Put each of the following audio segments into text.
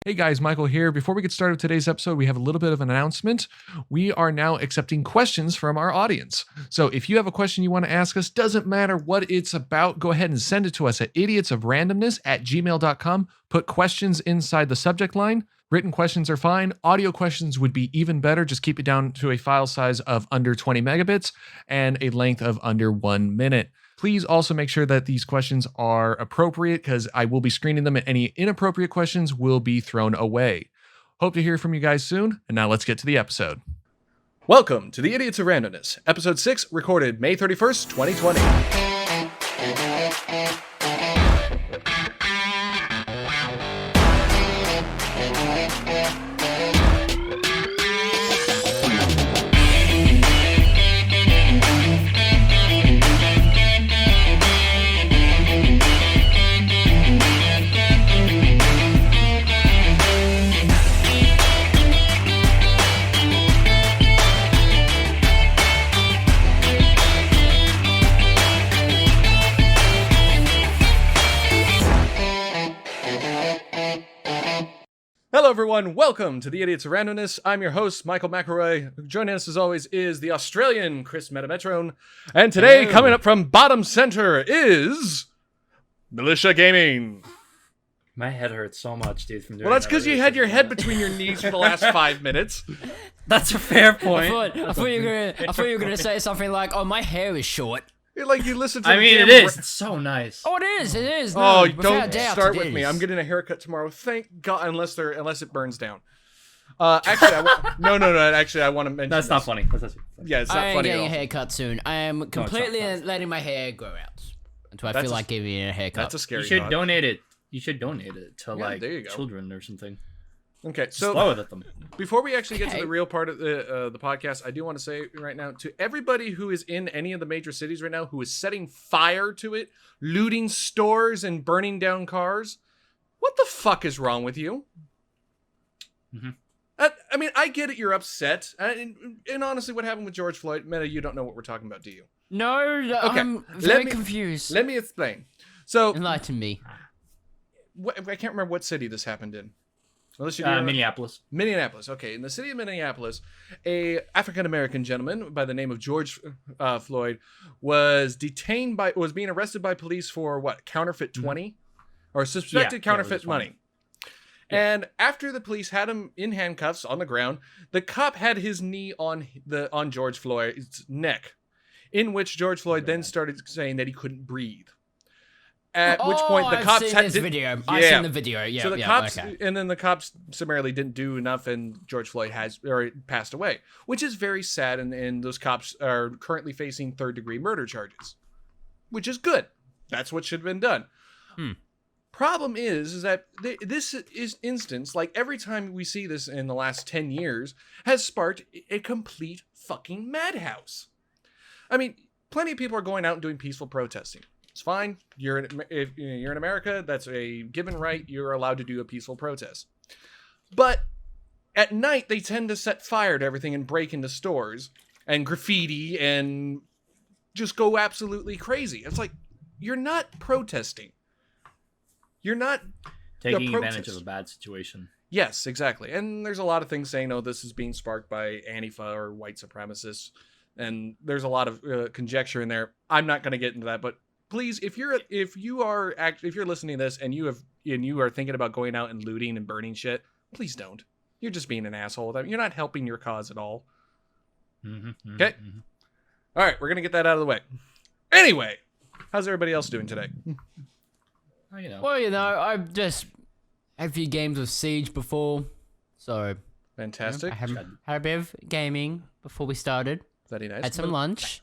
Hey guys, Michael here. Before we get started with today's episode, we have a little bit of an announcement. We are now accepting questions from our audience. So if you have a question you want to ask us, doesn't matter what it's about, go ahead and send it to us at idiotsofrandomness@gmail.com. Put questions inside the subject line. Written questions are fine. Audio questions would be even better. Just keep it down to a file size of under 20 megabits and a length of under 1 minute. Please also make sure that these questions are appropriate because I will be screening them and any inappropriate questions will be thrown away. Hope to hear from you guys soon. And now let's get to the episode. Welcome to the Idiots of Randomness, Episode 6, recorded May 31st, 2020. Hello everyone, welcome to the Idiots of Randomness. I'm your host, Michael McElroy. Joining us as always is the Australian Chris Metrone. And today, coming up from bottom center is MilitiaGamer. My head hurts so much, dude, from doing Well, that's because you had your head between your knees for the last 5 minutes. That's a fair point. I thought you were gonna say something like, "Oh, my hair is short." Like you listen to. I mean, it is. It's so nice. Oh, it is. It is. No, Oh, without don't doubt, start it with me. is. I'm getting a haircut tomorrow. Thank God, unless it burns down. Actually, no. Actually, I want to mention. That's not funny. Yeah, it's not I am funny at getting a all. haircut soon. I am completely letting my hair grow out until I feel like giving it a haircut. That's a scary. You should thought. donate it. You should donate it to like there you go. children or something. Okay, so Slow it at them. before we actually get to the real part of the podcast, I do want to say right now to everybody who is in any of the major cities right now who is setting fire to it, looting stores and burning down cars, what the fuck is wrong with you? Mm-hmm. I mean, I get it. You're upset, and honestly, what happened with George Floyd? Meta, you don't know what we're talking about, do you? No, Okay, I'm very confused. Let me explain. So, Enlighten me. I can't remember what city this happened in. Unless you Minneapolis. Minneapolis. Okay, in the city of Minneapolis, a African-American gentleman by the name of George Floyd was being arrested by police for what? Counterfeit 20 or suspected counterfeit money. Yeah. And after the police had him in handcuffs on the ground, the cop had his knee on George Floyd's neck, in which George Floyd then started saying that he couldn't breathe. At which point the cops seen had this video. Yeah. I've seen the video. Yeah. So the yeah, cops, okay. and then the cops summarily didn't do enough, and George Floyd passed away, which is very sad. And those cops are currently facing third-degree murder charges, which is good. That's what should have been done. Problem is that this instance, like every time we see this in the last 10 years, has sparked a complete fucking madhouse. I mean, plenty of people are going out and doing peaceful protesting. It's fine. If you're in America, that's a given right. You're allowed to do a peaceful protest. But at night, they tend to set fire to everything and break into stores and graffiti and just go absolutely crazy. It's like, you're not protesting. You're not taking advantage of a bad situation. Yes, exactly. And there's a lot of things saying, oh, this is being sparked by Antifa or white supremacists. And there's a lot of conjecture in there. I'm not going to get into that, but please, if you're listening to this and you are thinking about going out and looting and burning shit, please don't. You're just being an asshole. You're not helping your cause at all. Okay? All right, we're going to get that out of the way. Anyway, how's everybody else doing today? Well, I've just had a few games with Siege before, so Fantastic. I had a bit of gaming before we started. Very nice. Had some lunch.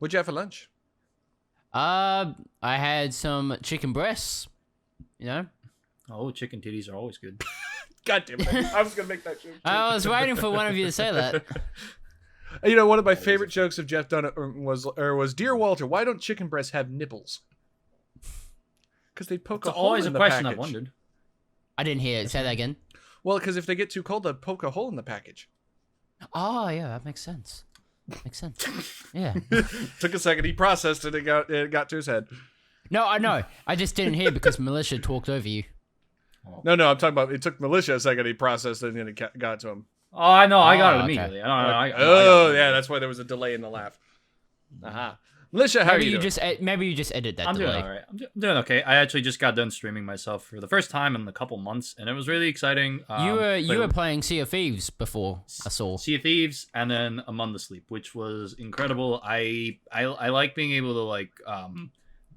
What'd you have for lunch? I had some chicken breasts. Oh, chicken titties are always good. God damn it! I was gonna make that joke. I was waiting for one of you to say that. One of my favorite jokes of Jeff Dunn was, "Dear Walter, why don't chicken breasts have nipples?" Because they poke a hole always in a the question package. I've wondered. I didn't hear it. Say that again. Well, because if they get too cold, they'll poke a hole in the package. Oh, yeah, that makes sense. Makes sense. Yeah. Took a second. He processed it. It got to his head. No, I know. I just didn't hear because Militia talked over you. No, I'm talking about it took Militia a second. He processed it and then it got to him. Oh, I know. I got it okay. immediately. Yeah, that's why there was a delay in the laugh. Aha. Militia, how are Maybe you you doing? maybe you just edit that I'm doing delay. all right. I'm doing okay. I actually just got done streaming myself for the first time in a couple months, and it was really exciting. You were playing Sea of Thieves before, I saw. Sea of Thieves and then Among the Sleep, which was incredible. I like being able to like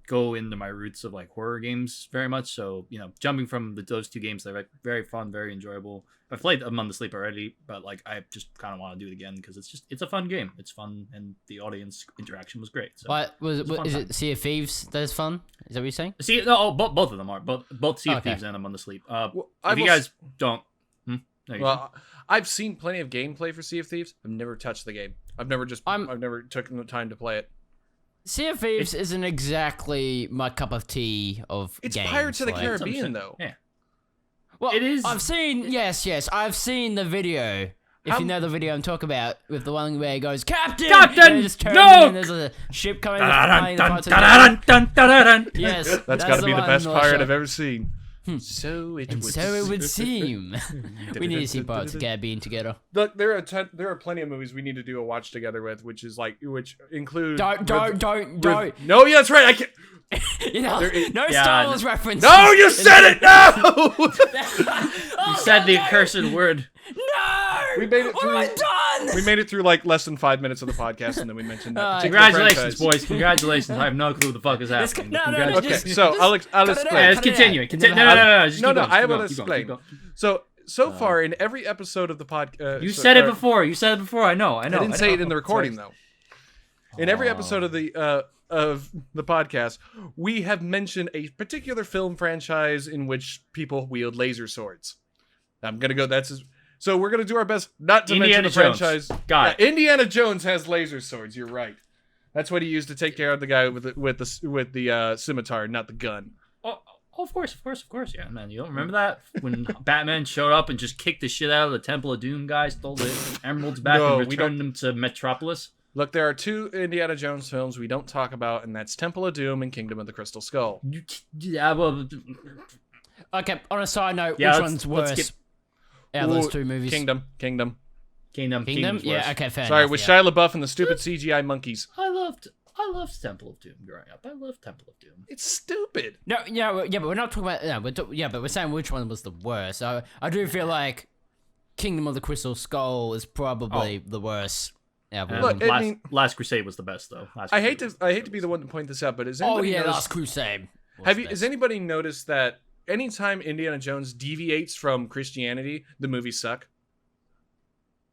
go into my roots of like horror games very much. So jumping from those two games, they're like very fun, very enjoyable. I've played Among the Sleep already, but like I just kind of want to do it again because it's a fun game. It's fun and the audience interaction was great. So What is it? Sea of Thieves that is fun? Is that what you're saying? See, no, both of them are both Sea of Thieves and Among the Sleep. If you guys don't, I've seen plenty of gameplay for Sea of Thieves. I've never touched the game. I've never taken the time to play it. Sea of Thieves isn't exactly my cup of tea of It's games. Pirates of the Caribbean, though. Yeah. Well, it is. I've seen, yes, I've seen the video. If you know the video I'm talking about, with the one where he goes, Captain! And just turns and there's a ship coming. Yes, that's got to be the best pirate I've ever seen. So it would seem. We need to see Pirates of the Caribbean together. Look, there are plenty of movies we need to do a watch together with, which include. Don't. No, yeah, that's right. I can't. Star Wars reference. No, you said it. No. You said the accursed word. No. We made it through. What have I done? We made it through like less than 5 minutes of the podcast, and then we mentioned that. Congratulations, boys! Congratulations! I have no clue what the fuck is happening. Okay, so I'll explain. Let's continue. No. I will explain. So far in every episode of the podcast, you said it before. I know. I didn't say it in the recording though. In every episode of the podcast, we have mentioned a particular film franchise in which people wield laser swords. I'm gonna go. So we're gonna do our best not to mention the franchise. Got it. Indiana Jones has laser swords. You're right. That's what he used to take care of the guy with the scimitar, not the gun. Oh, of course, yeah, man. You don't remember that when Batman showed up and just kicked the shit out of the Temple of Doom guy, stole the emeralds back and returned them to Metropolis? Look, there are 2 Indiana Jones films we don't talk about, and that's Temple of Doom and Kingdom of the Crystal Skull. Okay, on a side note, which one's worse? Those 2 movies. Kingdom. Yeah, okay, fair Sorry, enough, with Shia LaBeoff and the stupid CGI monkeys. I loved Temple of Doom growing up. I loved Temple of Doom. It's stupid. No, but we're not talking about. But we're saying which one was the worst. I do feel like Kingdom of the Crystal Skull is probably the worst. Yeah, look, Last Crusade was the best though. I hate to be the one to point this out, but has anybody noticed, Last Crusade. Has anybody noticed that anytime Indiana Jones deviates from Christianity, the movies suck?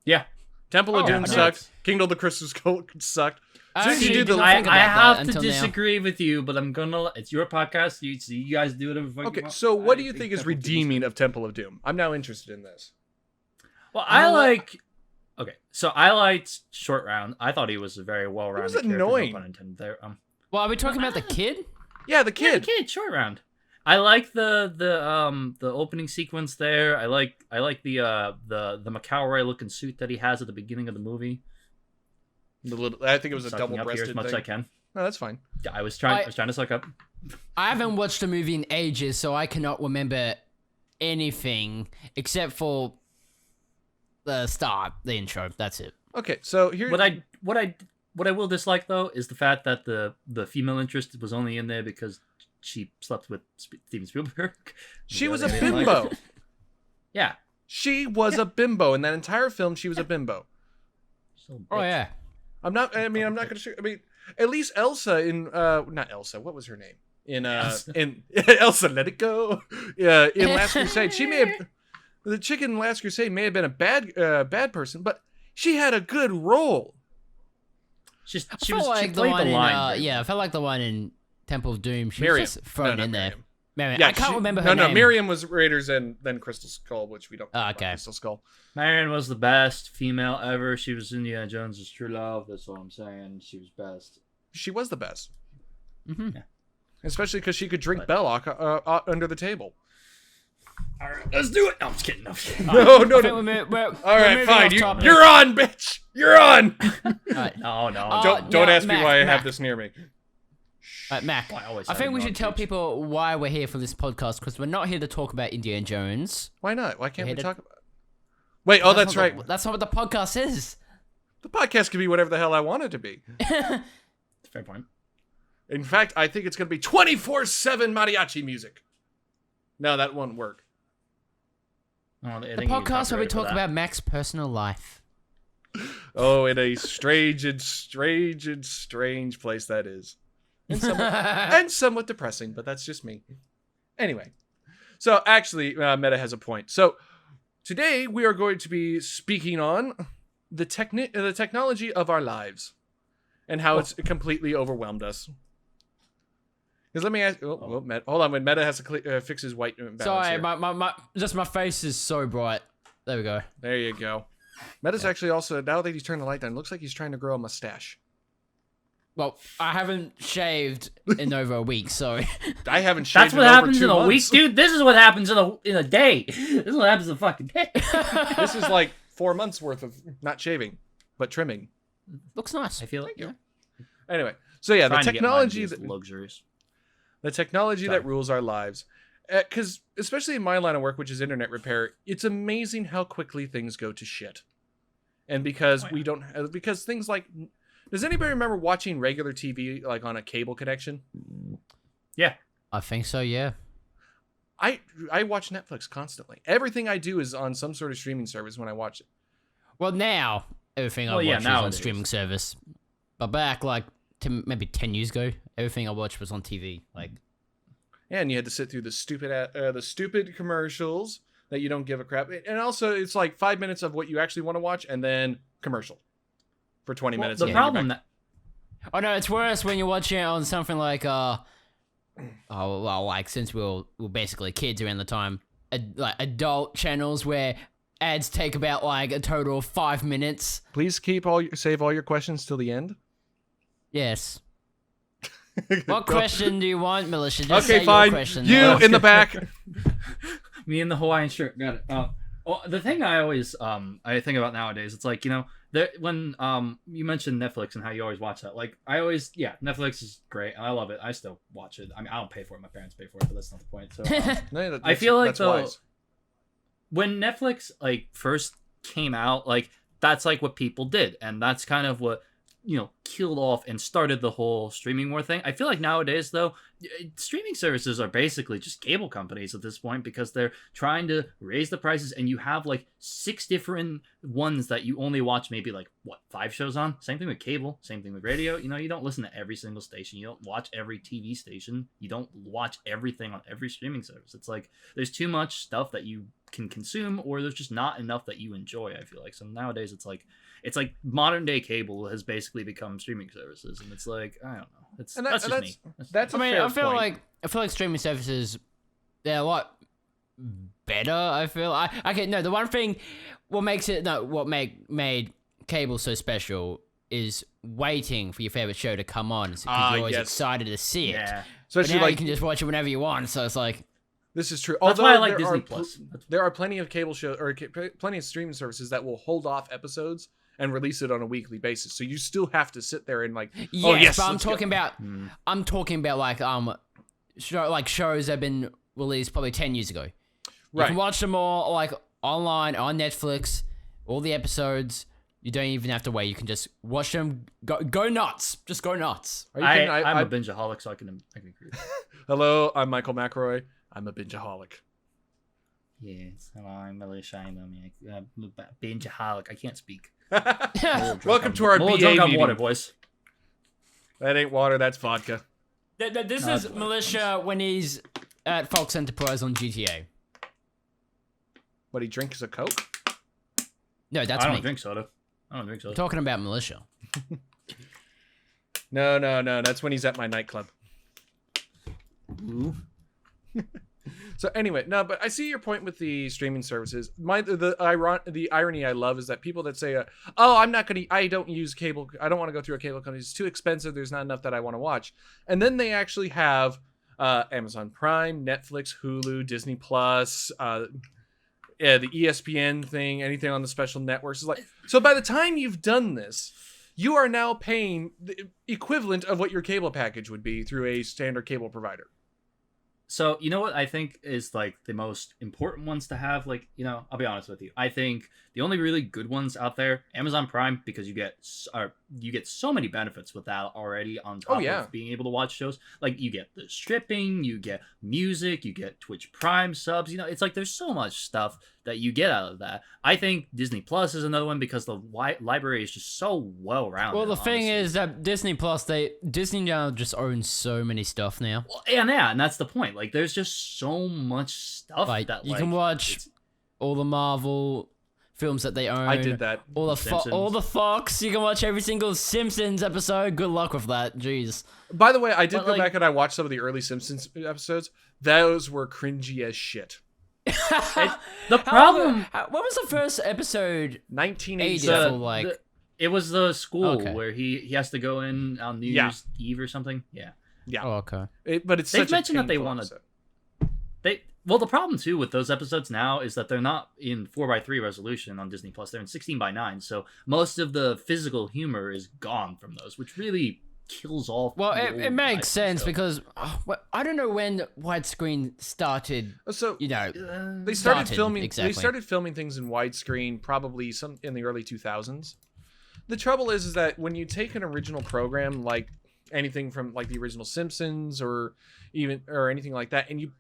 Yeah. Temple of Doom sucked. Kingdom of the Crystal Skull sucked. I have to disagree with you, but I'm gonna. It's your podcast. You guys do whatever. Okay, so what do you think is redeeming of Temple of Doom? I'm now interested in this. Well, I like. Okay, so I liked Short Round. I thought he was a very well-rounded. He was annoying. There. Well, are we talking about the kid? Yeah, the kid. Yeah, the kid. Short Round. I like the opening sequence there. I like the McElroy looking suit that he has at the beginning of the movie. I think it was a double-breasted as much as I can. No, that's fine. I was trying to suck up. I haven't watched the movie in ages, so I cannot remember anything except for the start, the intro. That's it. Okay, so here. What I will dislike though is the fact that the female interest was only in there because she slept with Steven Spielberg. She was a bimbo. Yeah. She was a bimbo in that entire film. She was a bimbo. Oh yeah. I'm not going to show. I mean, at least Elsa in not Elsa. What was her name in Elsa? Let it go. Yeah, in Last Crusade, she may have the chicken in Last Crusade may have been a bad person, but she had a good role. She played the line. I felt like the one in Temple of Doom. She Miriam. was just thrown in there. Miriam. Yeah, I can't remember her name. No, Miriam was Raiders and then Crystal Skull, which we don't. Okay. Crystal Skull. Marion was the best female ever. She was Indiana Jones' true love. That's all I'm saying. She was best. She was the best. Mm-hmm. Yeah. Especially because she could drink Belloc under the table. All right, let's do it. No, I'm just kidding. No. All right, fine. You're on, bitch. You're on. No. Don't ask me why I Mac. have this near me. Mac, Well, always I have think we it should on tell page. people why we're here for this podcast, because we're not here to talk about Indiana Jones. Why not? Why can't we Headed- talk about? Wait, oh, that's not right. That's not what the podcast is. The podcast can be whatever the hell I want it to be. Fair point. In fact, I think it's going to be 24/7 mariachi music. No, that won't work. Oh, The podcast where we talk about Mac's personal life. Oh, in a strange place that is. And somewhat depressing, but that's just me. Anyway, so actually, Meta has a point. So today we are going to be speaking on the technology of our lives and how it's completely overwhelmed us. Because let me ask. Hold on. When Meta has to fix his white balance Sorry, here. my face is so bright. There we go. There you go. Meta's actually also, now that he's turned the light down, looks like he's trying to grow a mustache. Well, I haven't shaved in over a week, so I haven't shaved That's what in over happens 2 in a week, months. dude. This is what happens in a day. This is what happens in a fucking day. This is like 4 months worth of not shaving, but trimming. looks nice. I feel like Anyway, so yeah, the trying to get mine technology to be luxurious. that Sorry. rules our lives. Because especially in my line of work, which is internet repair, it's amazing how quickly things go to shit. And because because things like, does anybody remember watching regular TV like on a cable connection? Yeah. I think so. Yeah. I watch Netflix constantly. Everything I do is on some sort of streaming service when I watch it. Well, now everything I Well, yeah, watch is on nowadays. streaming service, but back like maybe 10 years ago, everything I watched was on TV. Like, And you had to sit through the stupid commercials that you don't give a crap. And also, it's like 5 minutes of what you actually want to watch, and then commercial for 20 minutes. The and then you're problem back. oh no, it's worse when you're watching it on something like like since we're basically kids around the time, like adult channels where ads take about like a total of 5 minutes. Please save all your questions till the end. Yes. What question do you want, Militia? Just Okay, say fine. Your question. You in the back. Me in the Hawaiian shirt. Got it. Well, the thing I always I think about nowadays, it's like, when you mentioned Netflix and how you always watch that. Like Netflix is great. I love it. I still watch it. I mean, I don't pay for it. My parents pay for it, but that's not the point. So No, I feel like that's though, wise. when Netflix like first came out, like that's like what people did, and that's kind of what killed off and started the whole streaming war thing. I feel like nowadays though, streaming services are basically just cable companies at this point, because they're trying to raise the prices, and you have like 6 different ones that you only watch maybe like 5 shows on. Same thing with cable, same thing with radio. You don't listen to every single station, you don't watch every TV station, you don't watch everything on every streaming service. It's like there's too much stuff that you can consume, or there's just not enough that you enjoy, I feel like. So nowadays it's like modern day cable has basically become streaming services, and it's like, I don't know. That's just me. That's a I mean, fair I feel point. like streaming services, they're a lot better. I feel the one thing what made cable so special is waiting for your favorite show to come on, because you're always yes. excited to see it. Yeah. But Especially now like you can just watch it whenever you want. So it's like, this is true. That's Although why I like there Disney are Plus. There are plenty of cable shows or plenty of streaming services that will hold off episodes and release it on a weekly basis. So you still have to sit there and like, yes, oh yes, but let's go. I'm talking about like shows that have been released probably 10 years ago. You Right. can watch them all like online on Netflix, all the episodes. You don't even have to wait. You can just watch them. Go nuts. Just go nuts. Or you can- I'm a bingeaholic, so I can agree. Hello, I'm Michael McRoy. I'm a bingeaholic. Yes, hello, I'm Militia. I'm a bingeaholic. I can't speak. Welcome to our I'm a BA little drunk on meeting. water, boys. That ain't water, that's vodka. This is Militia when he's at Fox Enterprise on GTA. What, he drinks a Coke? No, that's I me. don't drink soda. I'm talking about Militia. No, that's when he's at my nightclub. Ooh. So anyway, no, but I see your point with the streaming services. The irony I love is that people that say, "Oh, I don't use cable. I don't want to go through a cable company. It's too expensive. There's not enough that I want to watch." And then they actually have Amazon Prime, Netflix, Hulu, Disney Plus, the ESPN thing, anything on the special networks. Is like, so by the time you've done this, you are now paying the equivalent of what your cable package would be through a standard cable provider. So, you know what I think is like the most important ones to have? Like, I'll be honest with you. I think the only really good ones out there, Amazon Prime, because you get so many benefits with that already on top of being able to watch shows. Like, you get the stripping, you get music, you get Twitch Prime subs. It's like there's so much stuff that you get out of that. I think Disney Plus is another one because the library is just so well rounded. Well, the thing is that Disney Plus, Disney now just owns so many stuff now. Well, and that's the point. Like, there's just so much stuff that you can watch all the Marvel films that they own. I did that. All the Fox. You can watch every single Simpsons episode. Good luck with that. Jeez. By the way, I did go back and I watched some of the early Simpsons episodes. Those were cringy as shit. The problem. What was the first episode? 1980. It was the school where he has to go in on New Year's Eve or something. Yeah. Oh, okay. But it's they've such mentioned a that they want to. Well, the problem too with those episodes now is that they're not in 4:3 resolution on Disney Plus. They're in 16:9, so most of the physical humor is gone from those, which really kills off. Well, it makes sense because I don't know when widescreen started. So they started filming. They started filming things in widescreen probably in the early 2000s. The trouble is that when you take an original program like anything from like the original Simpsons or anything like that, and you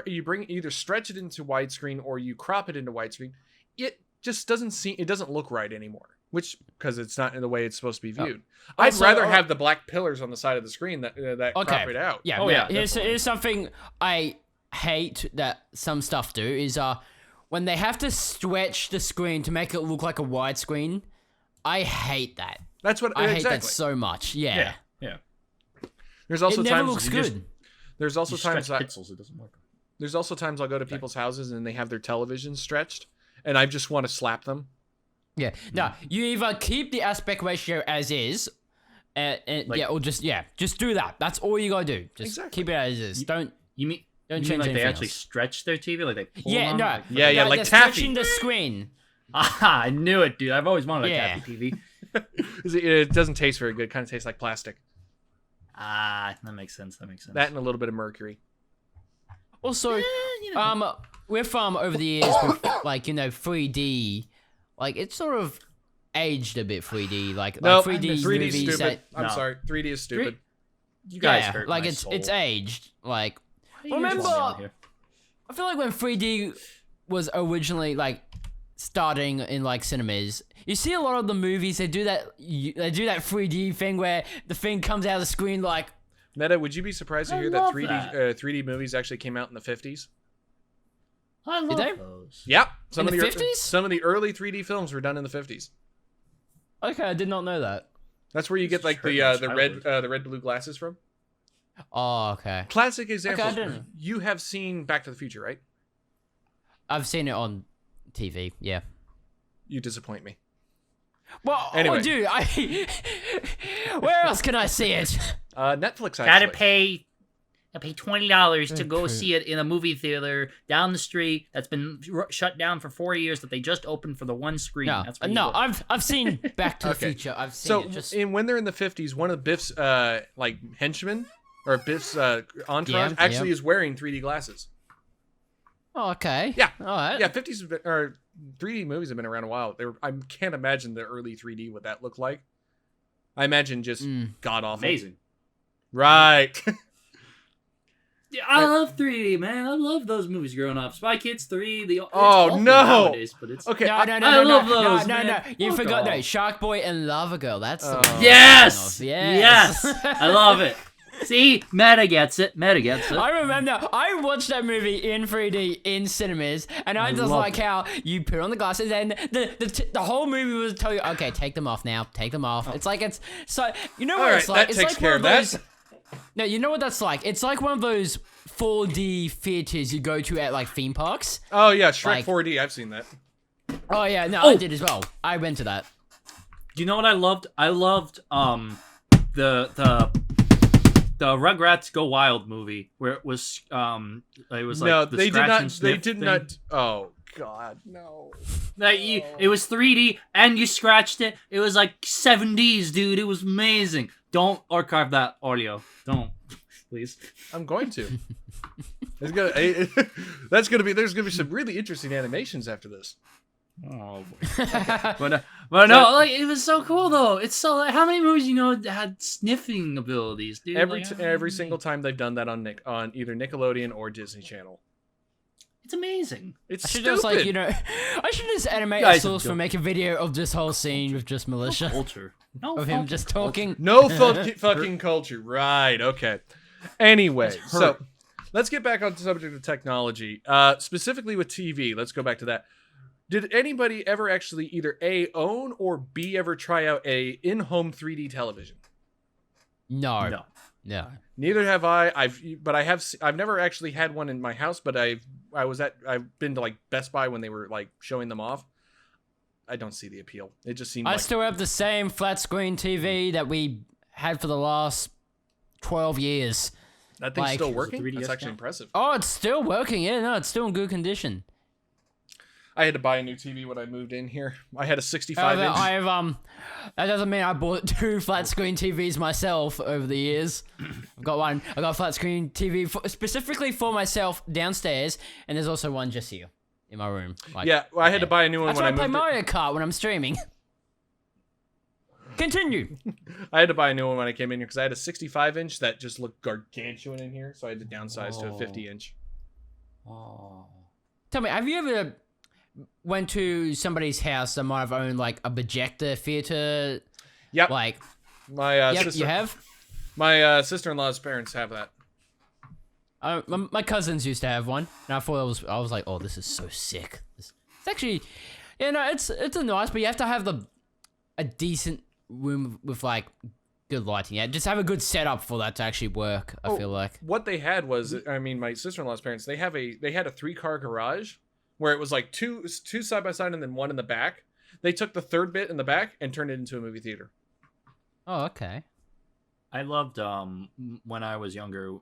either stretch it into widescreen or you crop it into widescreen, it just doesn't look right anymore. Because it's not in the way it's supposed to be viewed. I'd rather have the black pillars on the side of the screen that crop it out. Yeah. Here's something I hate that some stuff do is when they have to stretch the screen to make it look like a widescreen. I hate that. That's what I hate that so much. Yeah. There's also it never times looks good. There's also times pixels, it doesn't work. There's also times I'll go to people's houses and they have their televisions stretched, and I just want to slap them. Yeah. No, you either keep the aspect ratio as is, or just do that. That's all you gotta do. Just keep it as is. Don't change like they actually else. stretch their TV, like they pull yeah, on no, it? Like stretching taffy. the screen. Ah, I knew it, dude. I've always wanted a taffy TV. It doesn't taste very good. It kind of tastes like plastic. Ah, that makes sense. That and a little bit of mercury. Also, with over the years with 3D, like it's sort of aged a bit. 3D, like 3D movies. Is stupid. I'm sorry, 3D is stupid. You guys hurt my it's soul. it's aged. Like remember, I feel like when 3D was originally starting in cinemas, you see a lot of the movies they do that 3D thing where the thing comes out of the screen like. Meta, would you be surprised to hear that 3D movies actually came out in the 50s? I love those. Yeah, some of the 50s. Some of the early 3D films were done in the 50s. Okay, I did not know that. That's where you get the red blue glasses from. Oh, okay. Classic example. Okay, you have seen Back to the Future, right? I've seen it on TV. Yeah. You disappoint me. Well, anyway. Dude, where else can I see it? Netflix. Gotta pay $20 to go see it in a movie theater down the street that's been shut down for 4 years that they just opened for the one screen. I've seen Back to the Future. I've seen it. When they're in the 50s, one of Biff's henchmen or Biff's entourage actually is wearing 3D glasses. Oh, okay. Yeah. All right. Yeah, 50s or 3D movies have been around a while. I can't imagine the early 3D what that looked like. I imagine just god awful. Amazing. Right. Yeah, I love 3D, man. I love those movies growing up. Spy Kids 3. It's no. Nowadays, but it's okay. I love those. No. You forgot Shark Boy and Lava Girl. That's yes. I love it. See, Meta gets it. I remember. I watched that movie in 3D in cinemas, and I just like how you put on the glasses, and the whole movie was tell you, okay, take them off now. Take them off. It's like it's so. You know what it's like? That takes care of that. No, you know what that's like? It's like one of those 4D theaters you go to at theme parks. Oh yeah, Shrek 4D. I've seen that. Oh yeah, no, I did as well. I went to that. You know what I loved? I loved the Rugrats Go Wild movie where it was they did not. Oh God, no. Like it was 3D and you scratched it. It was like 7Ds, dude. It was amazing. Don't archive that audio. Don't, please. I'm going to. There's gonna be some really interesting animations after this. Oh boy. but no, like it was so cool though. It's so like, how many movies had sniffing abilities, dude? Every single time they've done that on either Nickelodeon or Disney Channel. It's amazing. It's I should stupid. just I should just animate a source for make a video of this whole scene with just Militia. Culture. No, of him just talking. No fucking culture. Right. Okay. Anyway, so let's get back on the subject of technology. Specifically with TV. Let's go back to that. Did anybody ever actually either A, own, or B, ever try out a in-home 3D television? No. Neither have I. I've never actually had one in my house, but I've been to like Best Buy when they were like showing them off. I don't see the appeal. It just seemed I still have the same flat screen TV that we had for the last 12 years. That thing's still Is it working? 3DS That's actually now? impressive. Oh, it's still working. Yeah, no, it's still in good condition. I had to buy a new TV when I moved in here. I had a 65-inch. That doesn't mean I bought 2 flat screen TVs myself over the years. I got a flat screen TV specifically for myself downstairs, and there's also one just here in my room. Yeah, I had to buy a new one That's when why I I play moved. Mario Kart when I'm streaming. Continue. I had to buy a new one when I came in here because I had a 65-inch that just looked gargantuan in here, so I had to downsize to a 50-inch. Oh. Tell me, have you ever went to somebody's house that might have owned like a projector theater? Yep. Like, My you have? My sister-in-law's parents have that. My cousins used to have one, and I thought I was like, oh, this is so sick. It's actually, it's a nice, but you have to have a decent room with like good lighting. Yeah, just have a good setup for that to actually work. I feel like What they had was, my sister-in-law's parents, they had a 3-car garage where it was like two side by side and then one in the back. They took the third bit in the back and turned it into a movie theater. Oh, okay. I loved when I was younger.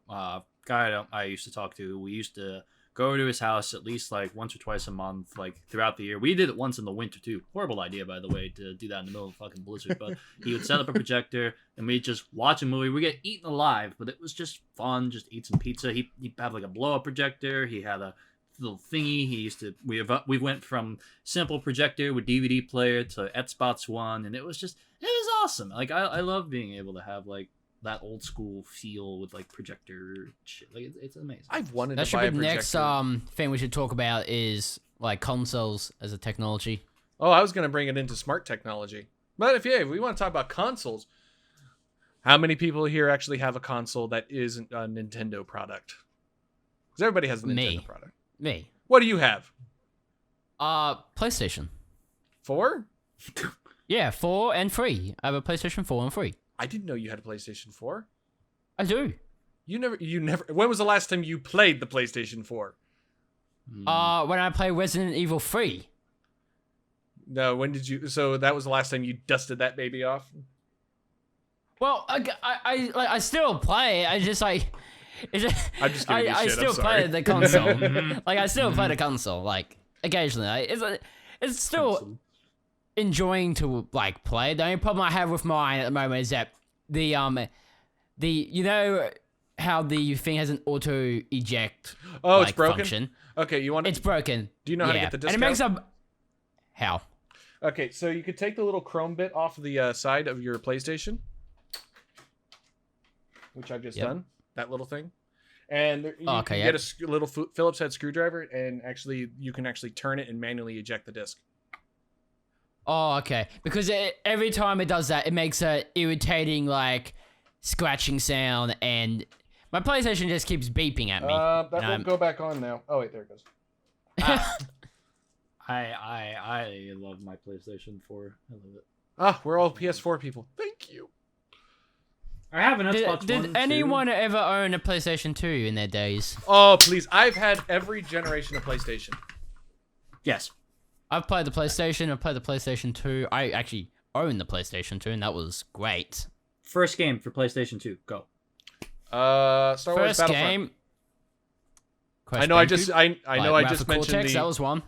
Guy I used to talk to. We used to go to his house at least like once or twice a month, like throughout the year. We did it once in the winter too. Horrible idea, by the way, to do that in the middle of fucking blizzard. But he would set up a projector and we'd just watch a movie. We get eaten alive, but it was just fun. Just eat some pizza. He'd have like a blow up projector. He had a little thingy. He used to. We went from simple projector with DVD player to Ep.6 one, and it was awesome. Like I love being able to have like that old school feel with like projector shit. Like it's amazing. I've wanted That to should buy be a the projector. next thing we should talk about is like consoles as a technology. Oh, I was going to bring it into smart technology. But if we want to talk about consoles, how many people here actually have a console that isn't a Nintendo product? Because everybody has a Nintendo product. Me. What do you have? PlayStation. 4? Yeah, 4 and 3. I have a PlayStation 4 and 3. I didn't know you had a PlayStation 4. I do. You never. When was the last time you played the PlayStation 4? When I play Resident Evil 3. No, when did you? So that was the last time you dusted that baby off? Well, I still play it. I just like. It's just, I'm just giving you shit. I still I'm sorry. play the console. Like I still play the console. Like occasionally, it's still enjoying to like play. The only problem I have with mine at the moment is that the you know how the thing has an auto eject. Oh, like, it's broken. Function. Okay, you want? It's broken. Do you know how to get the discount? And it makes up. How? Okay, so you could take the little chrome bit off of the side of your PlayStation, which I've just done. That little thing, and you can get a little Phillips head screwdriver, and you can actually turn it and manually eject the disc. Oh, okay. Because every time it does that, it makes a irritating like scratching sound, and my PlayStation just keeps beeping at me. That won't go back on now. Oh wait, there it goes. I love my PlayStation 4. I love it. Ah, we're all PS4 people. Thank you. I have an Xbox One. Did anyone ever own a PlayStation 2 in their days? Oh, please. I've had every generation of PlayStation. Yes. I've played the PlayStation. I've played the PlayStation 2. I actually own the PlayStation 2, and that was great. First game for PlayStation 2. Go. Star Wars First Battlefront. game. I know I just mentioned Cortex, that was one.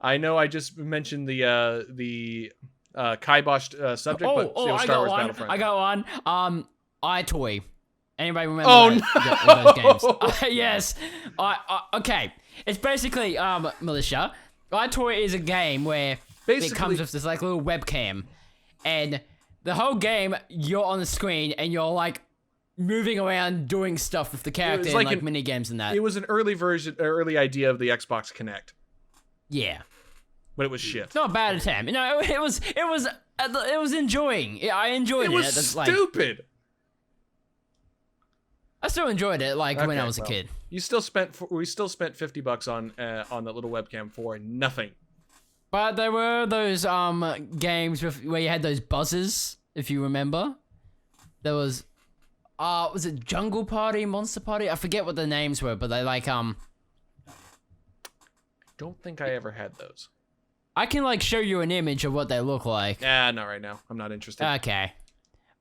I know I just mentioned the kiboshed subject, but Star Wars Battlefront. I got one. iToy. Anybody remember those games? Yes. Okay. It's basically Militia. iToy is a game where it comes with this like little webcam, and the whole game you're on the screen and you're like moving around doing stuff with the character and like mini games and that. It was an early idea of the Xbox Kinect. Yeah. But it was shit. Not a bad attempt. No, it was enjoying. I enjoyed it. It was stupid. I still enjoyed it, like when I was a kid. We still spent $50 on that little webcam for nothing. But there were those games where you had those buzzers, if you remember. There was it Jungle Party, Monster Party? I forget what the names were, but they like Don't think I ever had those. I can like show you an image of what they look like. Nah, not right now. I'm not interested. Okay.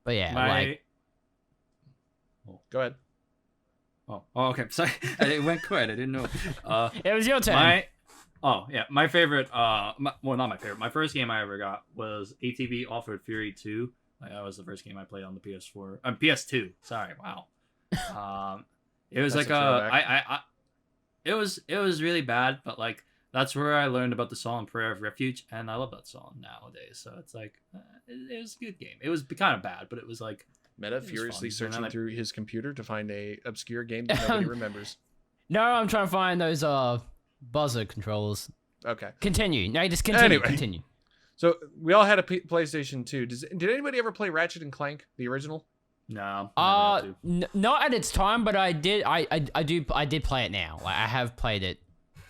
But yeah, Go ahead. Oh, okay. Sorry, it went quiet. I didn't know. It was your turn. My favorite. Well, not my favorite. My first game I ever got was ATV Off-Road Fury 2. That was the first game I played on the PS4. PS2. Sorry. Wow. It was That's like it was really bad, but like that's where I learned about the song "Prayer of Refuge," and I love that song nowadays. So it's like it was a good game. It was kind of bad, but it was like. Meta furiously searching through his computer to find a obscure game that nobody remembers. No, I'm trying to find those buzzer controllers. Okay. Continue. No, just continue. Anyway. Continue. So we all had a PlayStation 2. Did anybody ever play Ratchet and Clank, the original? No. Not at its time, but I did. I did play it now. Like I have played it,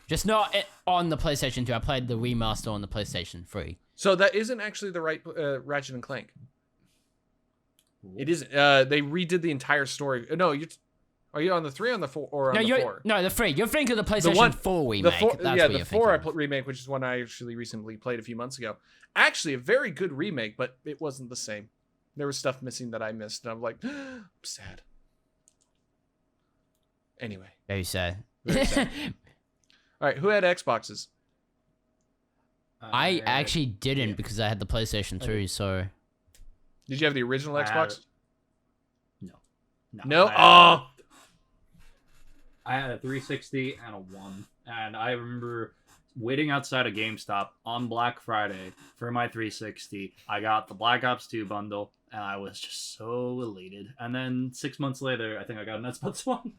just not on the PlayStation 2. I played the remaster on the PlayStation 3. So that isn't actually the right Ratchet and Clank. It isn't. They redid the entire story. No, are you on the 3 or on the 4 or on the 4? No, the 3. You're thinking of the PlayStation 4 remake. The 4 remake, which is one I actually recently played a few months ago. Actually, a very good remake, but it wasn't the same. There was stuff missing that I missed, and I'm like, I'm sad. Anyway. Very sad. Very sad. All right, who had Xboxes? I actually didn't because I had the PlayStation 2, so... Did you have the original Xbox? No. Oh! I had a 360 and a 1. And I remember waiting outside a GameStop on Black Friday for my 360. I got the Black Ops 2 bundle, and I was just so elated. And then 6 months later, I think I got an Xbox One.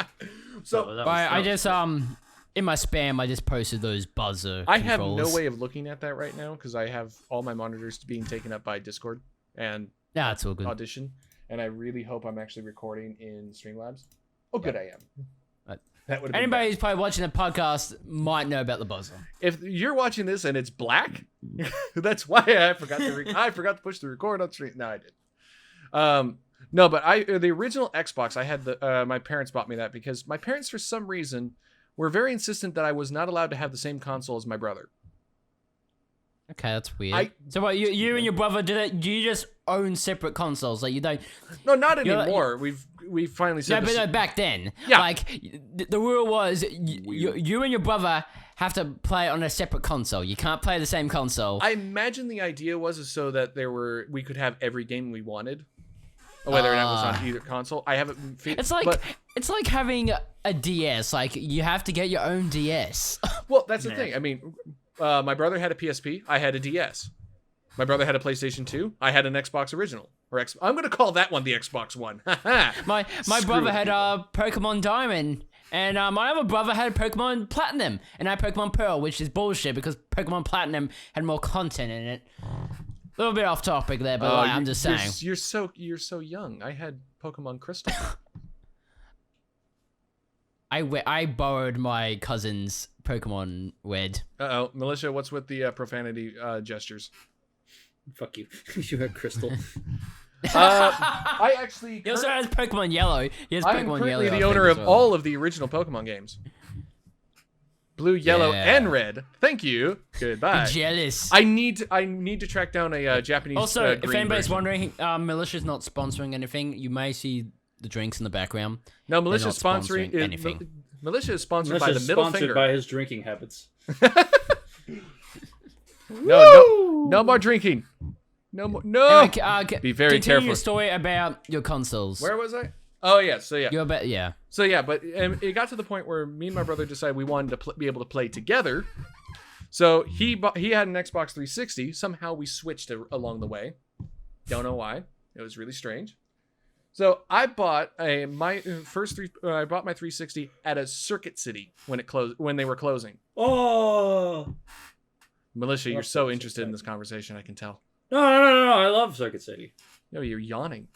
I just, in my spam, I just posted those buzzer I controls. have no way of looking at that right now because I have all my monitors being taken up by Discord and it's all good. Audition, and I really hope I'm actually recording in Streamlabs. Oh, good, I am. That would. Anybody who's probably watching the podcast might know about the buzzer. If you're watching this and it's black, that's why I forgot to push the record on stream. No, I did. No, but the original Xbox, I had my parents bought me that because my parents, for some reason, were very insistent that I was not allowed to have the same console as my brother. Okay, that's weird. So what, you and your brother do you just own separate consoles? Like you don't? No, not anymore. We've finally said. No, but back then, yeah. Like the rule was you and your brother have to play on a separate console. You can't play the same console. I imagine the idea was so that we could have every game we wanted, whether or not it was on either console. I haven't. It's like having a DS. Like you have to get your own DS. Well, that's the thing. I mean, my brother had a PSP. I had a DS. My brother had a PlayStation 2. I had an Xbox original. I'm going to call that one the Xbox One. my brother had Pokemon Diamond, and my other brother had Pokemon Platinum, and I had Pokemon Pearl, which is bullshit because Pokemon Platinum had more content in it. A little bit off topic there, but I'm just saying. You're so young. I had Pokemon Crystal. I borrowed my cousin's Pokemon Red. Uh-oh. Militia, what's with the profanity gestures? Fuck you. You had Crystal. I actually... He also has Pokemon Yellow. He has Pokemon I'm currently Yellow, the owner of all of the original Pokemon games. Blue, yellow, and red. Thank you. Goodbye. I'm jealous. I need to track down a Japanese Also, if anybody's version. wondering, Militia's not sponsoring anything. You may see the drinks in the background. No, Militia's sponsoring sponsoring anything. Militia is sponsored by the middle finger. By his drinking habits. No more drinking. No more. No. Anyway, Be very continue careful. your story about your consoles. Where was I? Oh yeah. So yeah. Yeah. So yeah, but it got to the point where me and my brother decided we wanted to be able to play together. So he had an Xbox 360. Somehow we switched along the way. Don't know why. It was really strange. So I bought my 360 at a Circuit City when they were closing. Oh. Militia, you're Love so Circuit interested in City. this conversation. I can tell. No. I love Circuit City. No, you're yawning.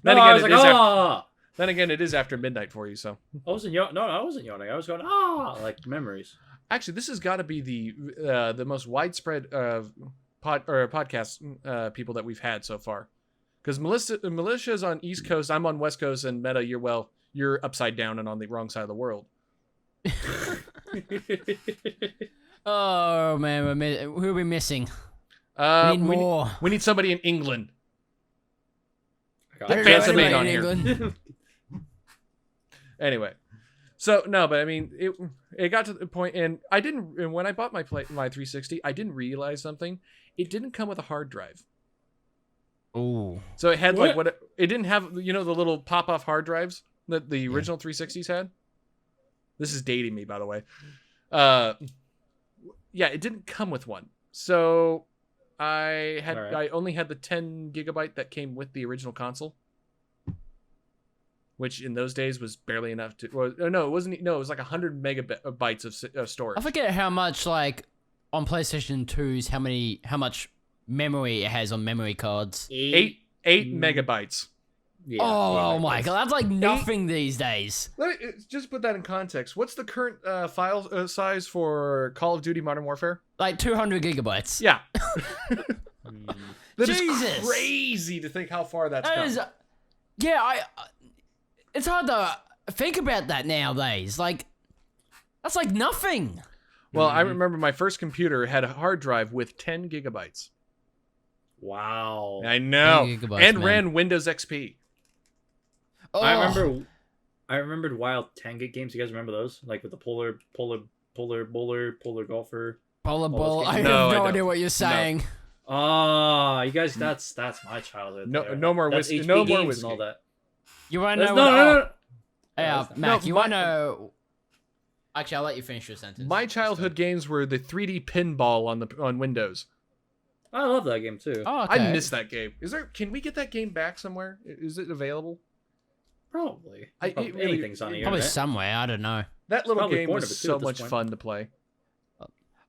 No, I was like, Then again, it is after midnight for you. So I wasn't yawning. No, I wasn't yawning. I was going, like memories. actually, this has got to be the most widespread podcast people that we've had so far. Because Militia's on East Coast, I'm on West Coast, and Meta, you're upside down and on the wrong side of the world. Oh man, who are we missing? We need we more. We need somebody in England. I Get got Fancy it. Mate Anybody on in here. England? Anyway, so no, but I mean, it got to the point, and when I bought my 360, I didn't realize something. It didn't come with a hard drive. Ooh. So it had What? it didn't have, the little pop-off hard drives that the original 360s had. This is dating me, by the way. Yeah, it didn't come with one. So I only had the 10 gigabyte that came with the original console, which in those days was barely enough to. Well, no, it wasn't. No, it was like 100 megabytes of storage. I forget how much like on PlayStation 2's how much memory it has on memory cards. 8 megabytes. Yeah, Oh yeah, my god, that's like nothing these days. Let me just put that in context. What's the current file size for Call of Duty Modern Warfare? Like 200 gigabytes. Yeah. Mm. That is Jesus. crazy to think how far that's That come. is, yeah, it's hard to think about that nowadays. Like, that's like nothing. Well, I remember my first computer had a hard drive with 10 gigabytes. Wow. I know. 10 gigabytes, And man. ran Windows XP. Oh, I remembered wild 10 gig games. You guys remember those? Like with the polar golfer. Polar those ball. I games. have No, I no don't. idea what you're saying. Ah, you guys, that's my childhood. No- there. no more That's whiskey- HP no more games whiskey. and all that. You want to That's, know? no. Mac, No, you want to know? Actually, I'll let you finish your sentence. My childhood games were the 3D pinball on Windows. I love that game too. Oh, okay. I miss that game. Can we get that game back somewhere? Is it available? Probably. It really- Anything's on the Probably internet. somewhere. I don't know. That little Probably game born was of it, too, so at this much point. fun to play.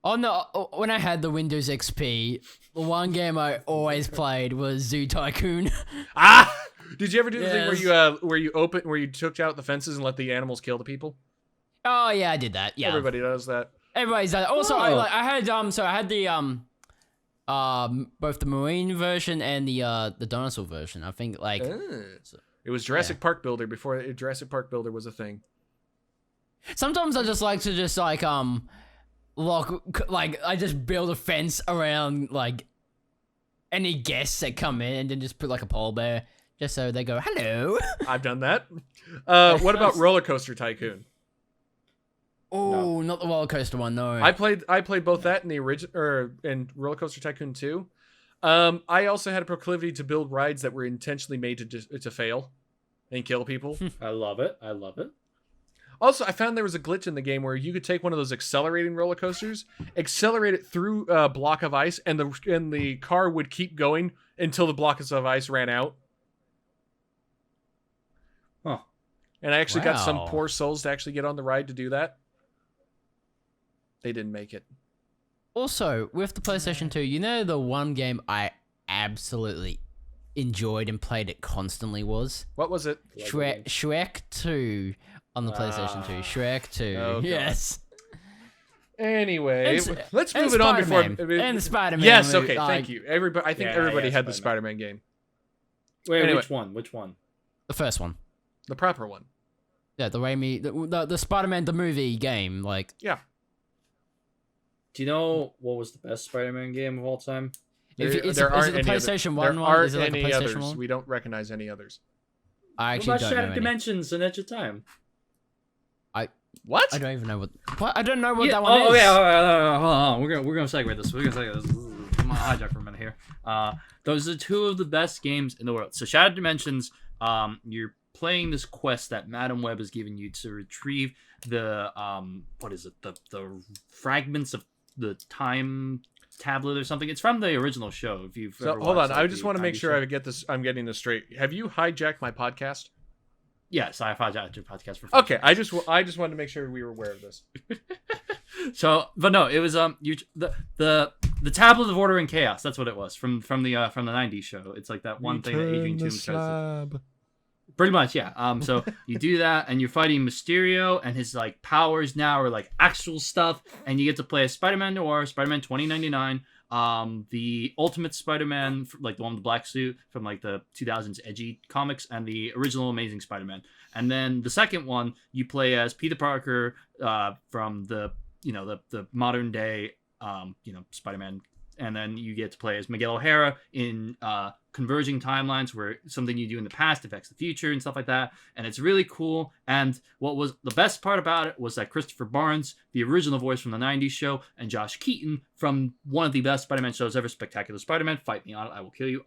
Oh no! When I had the Windows XP, the one game I always played was Zoo Tycoon. Ah! Did you ever do the thing Yes. where you took out the fences and let the animals kill the people? Oh yeah, I did that. Yeah, Everybody does that. everybody's done it. Also, Oh. I had the both the marine version and the dinosaur version. I think like It was Jurassic Park Builder before Jurassic Park Builder was a thing. sometimes I just like to just like I just build a fence around like any guests that come in and then just put like a polar bear just so they go hello. I've done that. What about Roller Coaster Tycoon? Oh, not the roller coaster one. No, I played both that in the original and Roller Coaster Tycoon 2. I also had a proclivity to build rides that were intentionally made to fail and kill people. I love it. Also, I found there was a glitch in the game where you could take one of those accelerating roller coasters, accelerate it through a block of ice, and the car would keep going until the block of ice ran out. Huh. And I actually got some Wow. poor souls to actually get on the ride to do that. They didn't make it. Also, with the PlayStation 2, you know the one game I absolutely enjoyed and played it constantly was What was it? Shrek 2 on the PlayStation 2. Shrek 2. Oh, God. Yes. Anyway, And let's and move it on before. Spider-Man. And Spider-Man. Yes, movie, okay, like, thank you. I think Yeah, everybody yeah, had the Spider-Man. Spider-Man game. Wait, Anyway. which one? The first one. The proper one. Yeah, the Raimi, the Spider-Man the movie game. Like, Yeah. Do you know what was the best Spider-Man game of all time? is it aren't the any other- PlayStation 1 there one? aren't Is it like a any PlayStation others. one? We don't recognize any others. I What actually about don't Shattered know any. Dimensions and Edge of Time? What? I don't even know what I don't know what Yeah, that one is. Oh yeah, hold on. We're gonna segue this. Come on, hijack for a minute here. Those are two of the best games in the world. So Shattered Dimensions, you're playing this quest that Madam Web has given you to retrieve the what is it? The fragments of the time tablet or something. It's from the original show. If you've ever Hold watched, on, like, I just the want to make 90s sure show. I'm getting this straight. Have you hijacked my podcast? Yes, I hijacked your podcast for. Okay, I just wanted to make sure we were aware of this. So, but no, it was the tablet of order and chaos. That's what it was from the '90s show. It's like that one thing that Adrian Toomes tries to. Pretty much, yeah. So you do that, and you're fighting Mysterio, and his like powers now are like actual stuff, and you get to play as Spider-Man Noir, Spider-Man 2099, the Ultimate Spider-Man, like the one with the black suit from like the 2000s edgy comics, and the original Amazing Spider-Man. And then the second one, you play as Peter Parker, from the modern day, Spider-Man. And then you get to play as Miguel O'Hara in converging timelines where something you do in the past affects the future and stuff like that. And it's really cool. And what was the best part about it was that Christopher Barnes, the original voice from the 90s show, and Josh Keaton from one of the best Spider-Man shows ever, Spectacular Spider-Man, fight me on it, I will kill you.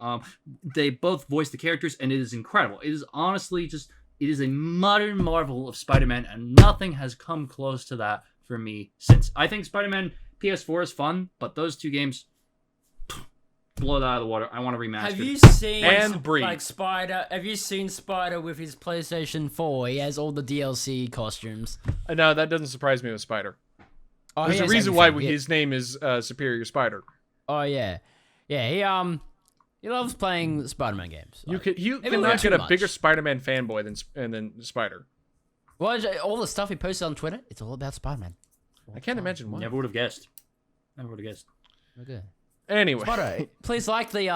They both voice the characters, and it is incredible. It is honestly just, it is a modern marvel of Spider-Man, and nothing has come close to that for me since. I think Spider-Man PS4 is fun, but those two games blow it out of the water. I want to remaster. Have you seen And breathe. like Spider? Have you seen Spider with his PlayStation 4? He has all the DLC costumes. No, that doesn't surprise me with Spider. Oh, There's he a has reason why everything. his name is Superior Spider. Oh yeah, yeah. He loves playing Spider-Man games. You Like, could maybe cannot not get too a bigger much. Spider-Man fanboy than Spider. all the stuff he posted on Twitter, it's all about Spider-Man. I can't imagine why. Never would have guessed. Never would have guessed. Okay. Anyway, Spider, please like the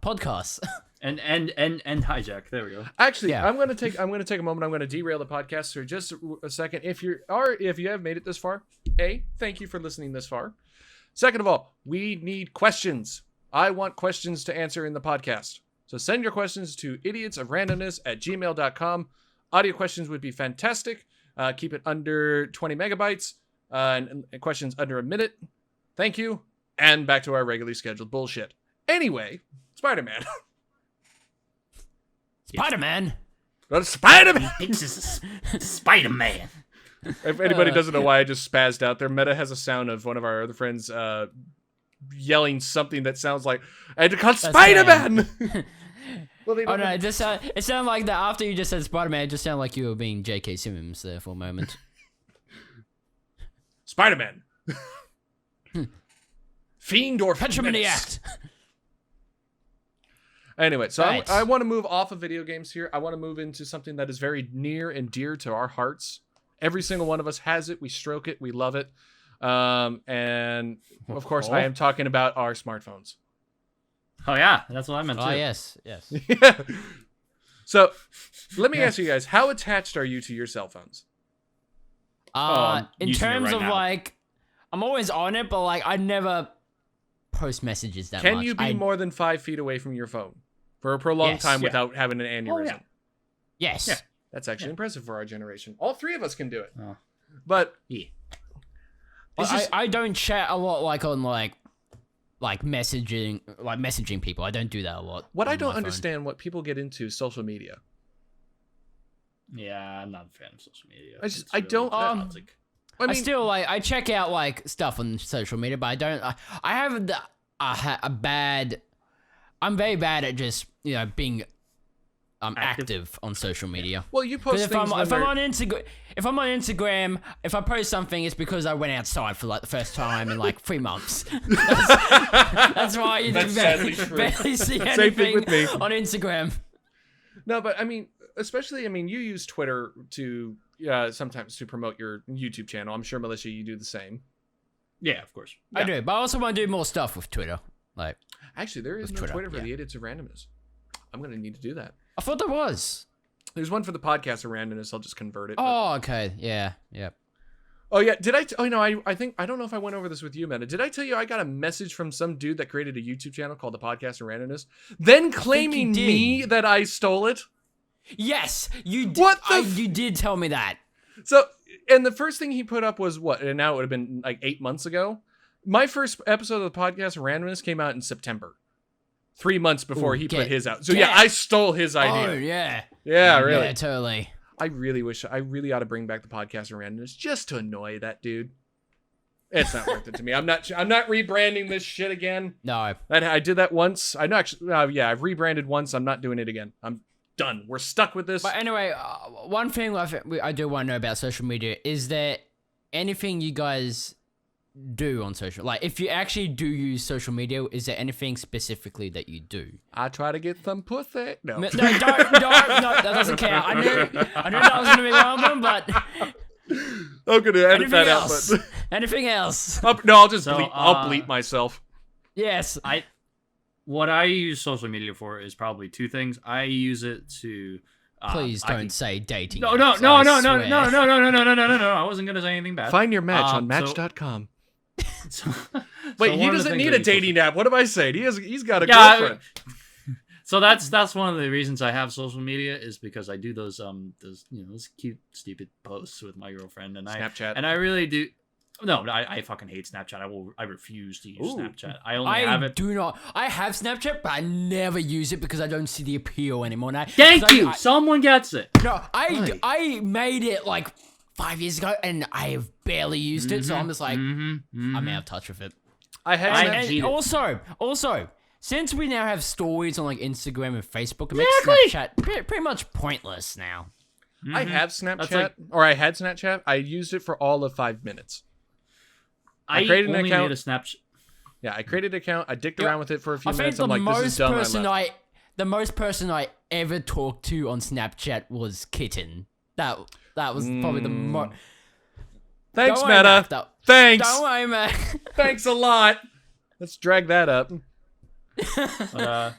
podcast. And hijack. There we go. actually, Yeah. I'm gonna take a moment. I'm gonna derail the podcast for just a second. If you have made it this far, thank you for listening this far. Second of all, we need questions. I want questions to answer in the podcast. So send your questions to idiotsofrandomness@gmail.com. Audio questions would be fantastic. Keep it under 20 megabytes and questions under a minute. Thank you. And back to our regularly scheduled bullshit. Anyway, Spider-Man. Spider-Man. Spider-Man! It's Spider-Man. If anybody doesn't know why I just spazzed out there, Meta has a sound of one of our other friends yelling something that sounds like, I had to call Spider-Man! Well, they Oh don't no, it sounded like that after you just said Spider-Man. It just sounded like you were being J.K. Simmons there for a moment. Spider-Man. Fiend or Catch him in the menace. act. Anyway, so Right. I want to move off of video games here. I want to move into something that is very near and dear to our hearts. Every single one of us has it. We stroke it. We love it. And of course, I am talking about our smartphones. Oh yeah, that's what I meant too. Oh yes. Yeah. So let me ask you guys, how attached are you to your cell phones? I'm In using it terms right of now. like, I'm always on it, but like I never post messages that much. Can you be more than 5 feet away from your phone for a prolonged Yes. time Yeah. without having an aneurysm? yeah. Yes. Yeah. That's actually impressive for our generation. All three of us can do it. Oh. But Yeah. it's just, I don't chat a lot like on like messaging people. I don't do that a lot. what I on don't my phone. understand what people get into is social media. Yeah, I'm not a fan of social media. I don't- toxic. I mean, I still like I check out like stuff on social media, but I don't. I have a bad. I'm very bad at just being active on social media. well, you Because post if things I'm when on Instagram, if I post something, it's because I went outside for like the first time in like 3 months. That's why you That's sadly true. barely see Same thing anything with me. on Instagram. No, but I mean, especially, you use Twitter to sometimes to promote your YouTube channel. I'm sure, Militia, you do the same. Yeah, of course. I do, but I also want to do more stuff with Twitter. Like, Actually, there is With no Twitter, Twitter for yeah. the Idiots of Randomness. I'm going to need to do that. I thought there was. There's one for the podcast of randomness. I'll just convert it. but- Oh, okay. Yeah. Oh yeah, did I? I think I don't know if I went over this with you, Meta. Did I tell you I got a message from some dude that created a YouTube channel called the Podcast of Randomness, then claiming did. me that I stole it? Yes, you did. What the you did tell me that. So and the first thing he put up was what? And now it would have been like 8 months ago. My first episode of the podcast, Randomness, came out in September. 3 months before he put his out. So yeah, I stole his idea. Oh yeah. Yeah, really. Yeah, totally. I really ought to bring back the podcast of Randomness just to annoy that dude. It's not worth it to me. I'm not rebranding this shit again. No. I did that once. I know actually. I've rebranded once. I'm not doing it again. I'm done. We're stuck with this. But anyway, one thing I do want to know about social media is there anything you guys do on social? Like, if you actually do use social media, is there anything specifically that you do? I try to get some pussy. No, No, don't, that doesn't count. I knew that was gonna be one of them, but I'm gonna edit that out. But anything else? I'll just So, bleep. I'll bleep myself. Yes. What I use social media for is probably two things. I use it to. Please don't say dating. No. apps, I swear. I wasn't gonna say anything bad. Find your match on so- Match.com. So, Wait, so he one of the doesn't things need I a use social- dating app. What am I saying? He's got a Yeah, girlfriend. So that's one of the reasons I have social media is because I do those cute stupid posts with my girlfriend and Snapchat. I really do. No, I fucking hate Snapchat. I refuse to use Ooh. Snapchat. I only have it. I have Snapchat, but I never use it because I don't see the appeal anymore. Thank you. Someone gets it. No, Right. I made it like 5 years ago, and I have barely used it, so I'm just like, I'm out of touch with it. I had I Snapchat. hate it. Also, since we now have stories on like Instagram and Facebook, it makes Exactly. Snapchat pretty much pointless now. I have Snapchat, like- or I had Snapchat. I used it for all of 5 minutes. I created an only account. made a Snapchat. Yeah, I created an account. I dicked around with it for a few I think minutes. the I'm like, this is dumb. the most person I ever talked to on Snapchat was Kitten. That was probably the most. Thanks, Meta. Thanks. Don't worry, man. Thanks a lot. Let's drag that up. But,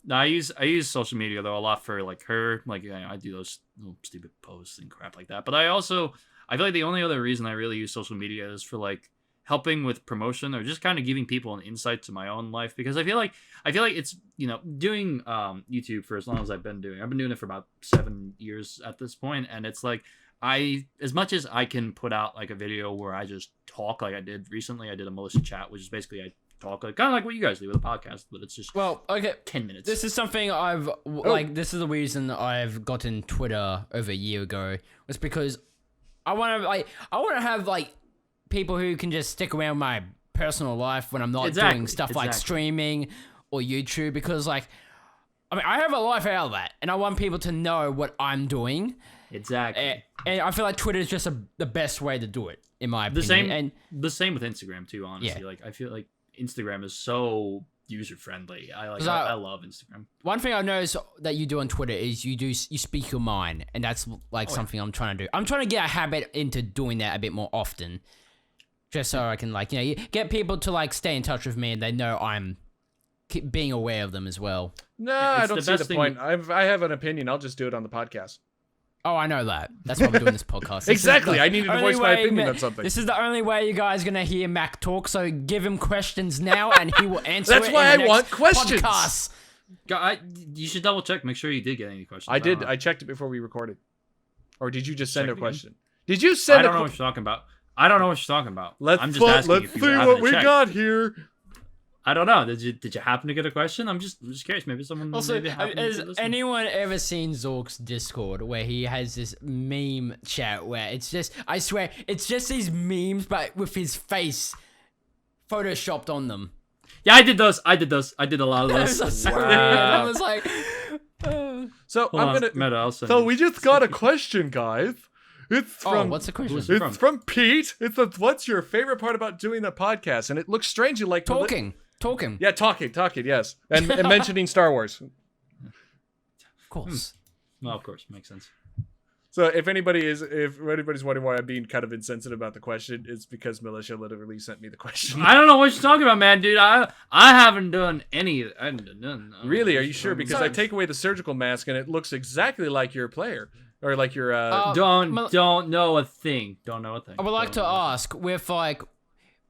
no, I use social media though a lot for like her. Like I do those little stupid posts and crap like that. But I feel like the only other reason I really use social media is for like helping with promotion or just kind of giving people an insight to my own life because I feel like it's doing YouTube for as long as I've been doing it for about 7 years at this point, and it's like as much as I can put out like a video where I just talk like I did recently. I did a Melissa chat, which is basically I talk like kind of like what you guys do with a podcast, but it's just Well, okay. 10 minutes. This is something this is the reason I've gotten Twitter over a year ago. Was because I want to have like people who can just stick around my personal life when I'm not doing stuff like streaming or YouTube, because like I have a life out of that and I want people to know what I'm doing. Exactly. And I feel like Twitter is just the best way to do it, in my opinion. The same with Instagram too, honestly. Yeah. Like I feel like Instagram is so user friendly. I love Instagram. One thing I noticed that you do on Twitter is you speak your mind, and that's like something I'm trying to do. I'm trying to get a habit into doing that a bit more often, just so I can get people to like stay in touch with me, and they know I'm being aware of them as well. No, I it's don't the see the best thing- point. I have an opinion. I'll just do it on the podcast. Oh, I know that. That's why I'm doing this podcast. Exactly. I needed to voice my opinion on something. This is the only way you guys are gonna hear Mac talk. So give him questions now, and he will answer. That's it why in the I want next questions. podcast. You should double check. Make sure you did get any questions. I did. don't know. I checked it before we recorded. Or did you just send Check a again? question? Did you send I a don't know what you're talking about. I don't know what you're talking about. I'm just asking let's if you see happen what to we check. got here. I don't know. Did you happen to get a question? I'm just curious. Maybe someone. Also, maybe happened to has listen. anyone ever seen Zork's Discord where he has this meme chat where it's just, I swear, it's just these memes but with his face photoshopped on them? Yeah, I did those. I did a lot of It was those. so weird. I was like, So Hold I'm on, gonna. Meta, I'll send So you. we just got a question, guys. It's from. what's the question? Who's it It's from Pete. It says, "What's your favorite part about doing the podcast?" And it looks strangely like Talking. Yeah, talking. Yes, and mentioning Star Wars. Of course. Well, of course, makes sense. So if anybody's wondering why I'm being kind of insensitive about the question, it's because Militia literally sent me the question. I don't know what you're talking about, man, dude. I haven't done any. I haven't done. Really? Are you sure? Because I So- take away the surgical mask and it looks exactly like your player or like your. Don't know a thing. Don't know a thing. I would like to ask, with like,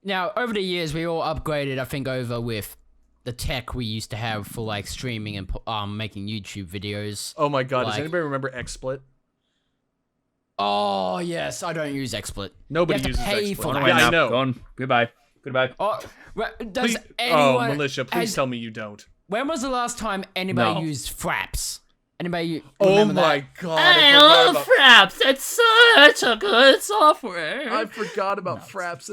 now over the years we all upgraded, I think, over with the tech we used to have for like streaming and making YouTube videos. Oh my God! Does like- anybody remember XSplit? Oh yes, I don't use XSplit. Nobody you have to uses pay XSplit. for Yeah, that. I know. Gone. Goodbye. Oh, does Please, anyone? Militia, please has- tell me you don't. When was the last time anybody No. used Fraps? Anybody? Oh remember my that? god! I forgot love about- Fraps. It's such a good software. I forgot about Fraps.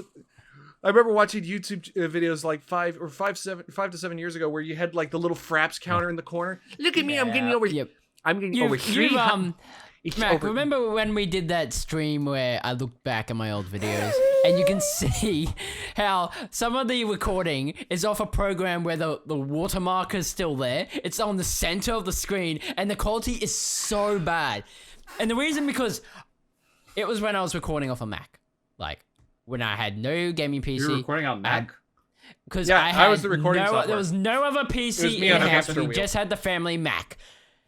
I remember watching YouTube videos like 5 to 7 years ago where you had like the little Fraps counter in the corner. Look at me, I'm getting over. Yep. I'm getting You, over you 300. It's Mac, over. remember when we did that stream where I looked back at my old videos and you can see how some of the recording is off a program where the watermark is still there. It's on the center of the screen and the quality is so bad. And the reason because it was when I was recording off a Mac. Like when I had no gaming PC. You're recording on Mac? Because Yeah, I I had was the recording software. There was no other It was PC me in on the a house. hamster We wheel. just had the family Mac.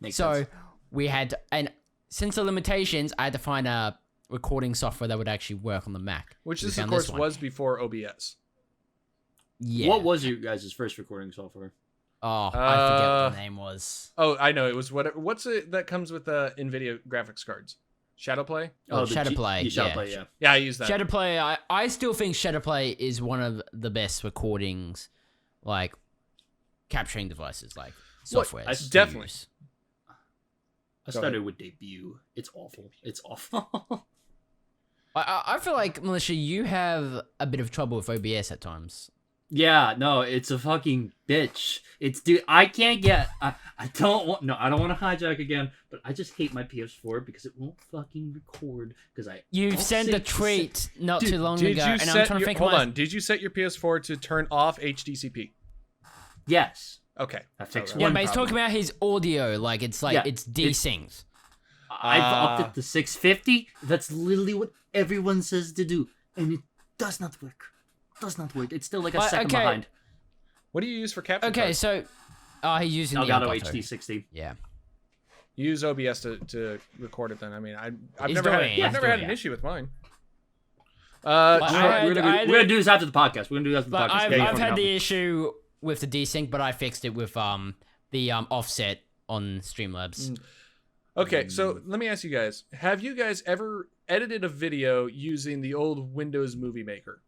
Makes So sense. we had, and since the limitations, I had to find a recording software that would actually work on the Mac. Which We this, of found course, one. was before OBS. Yeah. What was your guys' first recording software? Oh, I forget what the name was. Oh, I know. It was what's it that comes with NVIDIA graphics cards? Shadowplay? Oh, the Shadowplay, Shadowplay, yeah. yeah. Yeah, I use that. Shadowplay, I still think Shadowplay is one of the best recordings, like, capturing devices, like, software. I definitely. I started with Debut. It's awful. It's awful. I feel like, Militia, you have a bit of trouble with OBS at times. Yeah, no, it's a fucking bitch. It's dude, I can't get. I don't want. No, I don't want to hijack again. But I just hate my PS4 because it won't fucking record. Because You've don't sent a sit- tweet not Dude, too long Did ago, you and I'm set trying to your, think. hold on? Did you set your PS4 to turn off HDCP? Yes, Okay. that fixed Yeah, one but he's problem. talking about his audio, like it's like Yeah, it's desynced. I've upped it to 650. That's literally what everyone says to do, and it does not work. Does not work. It's still like a But, second okay. behind. What do you use for capture Okay, cards? so he's using Elgato the Elgato. HD60. Yeah. You use OBS to record it then. I mean, I've He's never had, doing it, I've he's never had doing an it. issue with mine. I We're had- gonna do this after the podcast. We're gonna do this after the But podcast. I've, Yeah, I've you had fucking the issue with the desync, but I fixed it with the offset on Streamlabs. Okay, so let me ask you guys: have you guys ever edited a video using the old Windows Movie Maker?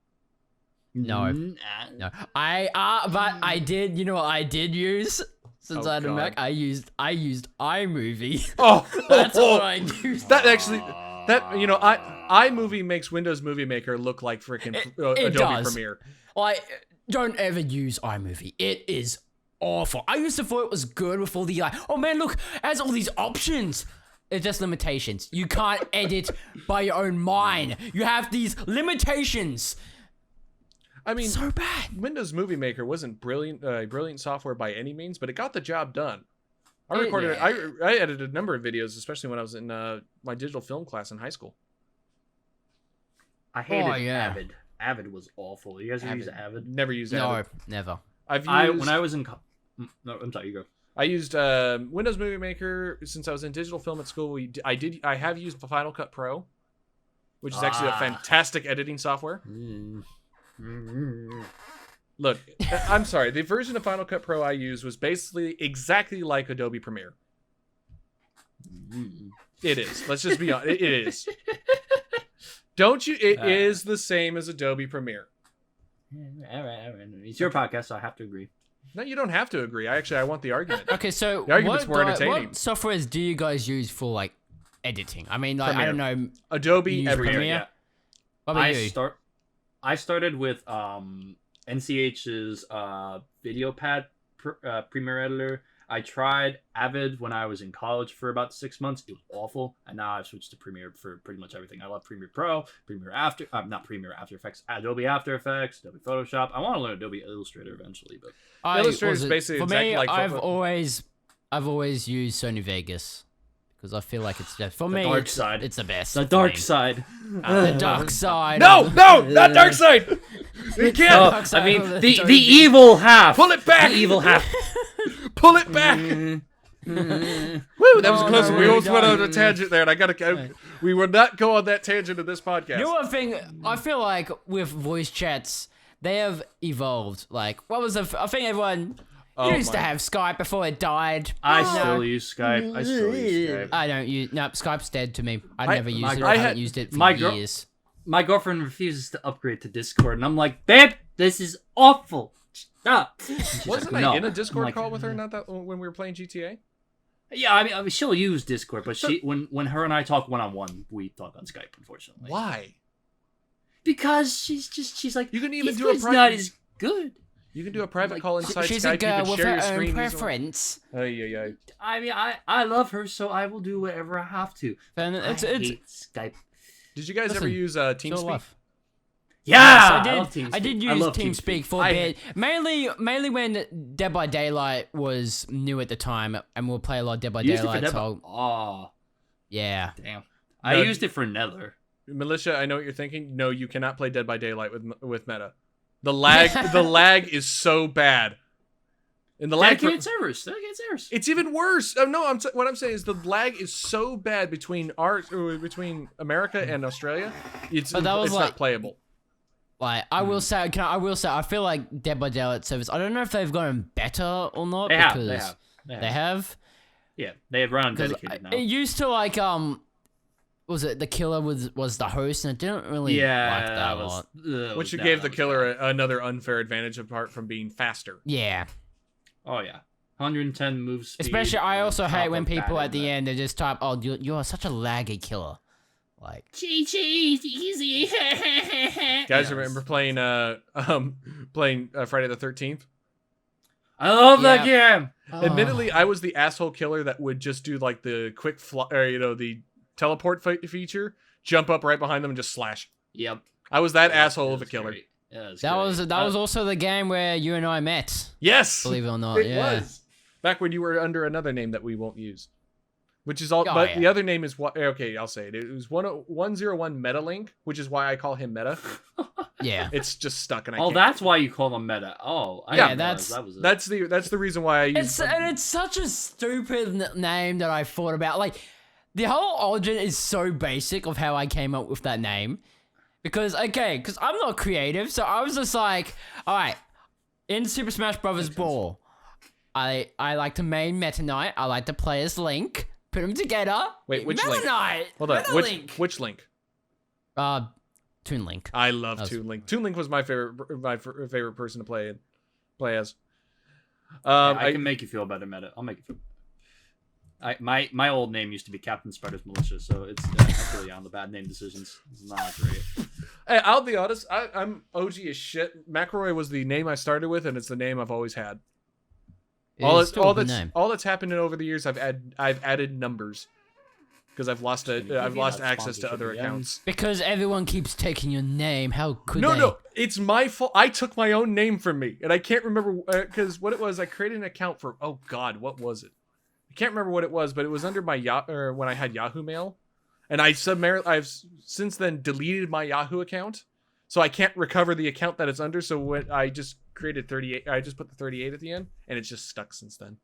No. No, but I did. You know what I did use since Oh, I had a God. Mac? I used iMovie. Oh, That's what I used. that actually, iMovie makes Windows Movie Maker look like freaking It Adobe does. Premiere. Like, don't ever use iMovie. It is awful. I used to thought it was good with all the like, oh man, look, it has all these options. It's just limitations. You can't edit by your own mind. You have these limitations. I mean, So bad. Windows Movie Maker wasn't brilliant software by any means, but it got the job done. I recorded, Yeah. I edited a number of videos, especially when I was in my digital film class in high school. I hated Oh, yeah. Avid. Avid was awful. You guys ever use Avid? Never used No, Avid. never. When I was in. No, I'm sorry. You go. I used Windows Movie Maker since I was in digital film at school. I have used Final Cut Pro, which is actually a fantastic editing software. Look, I'm sorry. The version of Final Cut Pro I used was basically exactly like Adobe Premiere. It is. Let's just be honest. It is. Don't you? It is the same as Adobe Premiere. All right. It's your podcast, so I have to agree. No, you don't have to agree. I want the argument. Okay, so The argument's more entertaining. what softwares do you guys use for like editing? I mean, like I don't know. Adobe You use everything. Premiere? Yeah. What about you? I started with NCH's video pad Premiere editor. I tried Avid when I was in college for about 6 months. It was awful, and now I've switched to Premiere for pretty much everything. I love Premiere Pro, not Premiere After Effects, Adobe After Effects, Adobe Photoshop. I want to learn Adobe Illustrator eventually, but Illustrator is basically for exactly me. like I've Photoshop. always used Sony Vegas because I feel like it's for me. dark it's, side. It's the best. the for dark me. side. The dark side. No, not Dark Side. You can't No, dark side I mean of the the evil half. pull it back. The evil half. Pull it back. Woo, that was No, close. no, We no, almost went on no. a tangent there, and I gotta. We will not go on that tangent in this podcast. You know one thing? I feel like with voice chats, they have evolved. Like, what was the? I think everyone Oh You used to my- have Skype before it died. I No. still use Skype. I still use Skype. I don't use. No, Skype's dead to me. I I- never used my it. girl- I haven't used it for my girl- years. My girlfriend refuses to upgrade to Discord, and I'm like, babe, this is awful. Stop. She's Wasn't like, I no. in a I'm Discord like, call with her not that when we were playing GTA? Yeah, I mean, she'll use Discord, but when her and I talk one-on-one, we talk on Skype, unfortunately. Why? Because she's like, You can even do a Discord's private. not as good. You can do a private call inside She's Skype. a girl you can with share her your own screen. preference. I mean, I love her, so I will do whatever I have to. And I hate Skype. Did you guys ever Listen, use Still TeamSpeak? love. Yeah, Yes, love TeamSpeak. I did I use love TeamSpeak for a bit. Mainly when Dead by Daylight was new at the time, and we'll play a lot of Dead by You used it for Daylight. Dead by- So Oh, yeah, damn. I used it for Nether. Militia, I know what you're thinking. No, you cannot play Dead by Daylight with Meta. The lag is so bad. And the lag Dedicated servers. it's even worse. Oh no, what I'm saying is the lag is so bad between America and Australia. It's But that was it's like- not playable. like I will say, I feel like Dead by Daylight servers. I don't know if they've gotten better or not. They have. because They have. Yeah, they have run on 'Cause dedicated now. it used to like was it the killer was the host, and I didn't really like that a lot. Which you gave the killer another unfair advantage apart from being faster. Yeah. Oh yeah, 110 moves. Speed, Especially, I also on hate top when of people that at the and end they just type, "Oh, you are such a laggy killer." Like, Cheese, easy. Guys, remember playing Friday the 13th? I love that game. Admittedly, I was the asshole killer that would just do like the quick fly, or the teleport feature, jump up right behind them and just slash. Yep. I was that Yeah, asshole it of a was killer. great. Yeah, it that was great. also the game where you and I met. Yes, Believe it or not, it yeah. was back when you were under another name that we won't use, which is all. Oh, but yeah. the other name is what? Okay, I'll say it. It was 101 Metalink, which is why I call him Meta. Yeah. It's just stuck, and I Oh, can't. that's why you call them meta. Oh, I Yeah, didn't realize that was it. That's the reason why I use. It's such a stupid name that I thought about. Like, the whole origin is so basic of how I came up with that name. Because I'm not creative, so I was just like, all right, in Super Smash Bros. Brawl, I like to main Meta Knight. I like to play as Link. Put them together. Wait, which Meta Link? Knight. Hold on, Meta Link. which Link? Toon Link. I love That's- Toon Link. Toon Link was my favorite person to play as. I can make you feel better, meta. I'll make you feel. My old name used to be Captain Spider's Militia, so it's I feel you on the bad name decisions. It's not great. Hey, I'll be honest. I'm OG as shit. McElroy was the name I started with, and it's the name I've always had. It's still a good name. All that's happened over the years. I've added numbers because I've lost access to other accounts. Because everyone keeps taking your name. How could they? No, it's my fault. I took my own name from me, and I can't remember because what it was. I created an account for. Oh God, what was it? I can't remember what it was, but it was under my when I had Yahoo Mail, and I've since then deleted my Yahoo account, so I can't recover the account that it's under. So when I just created 38, I just put the 38 at the end, and it's just stuck since then.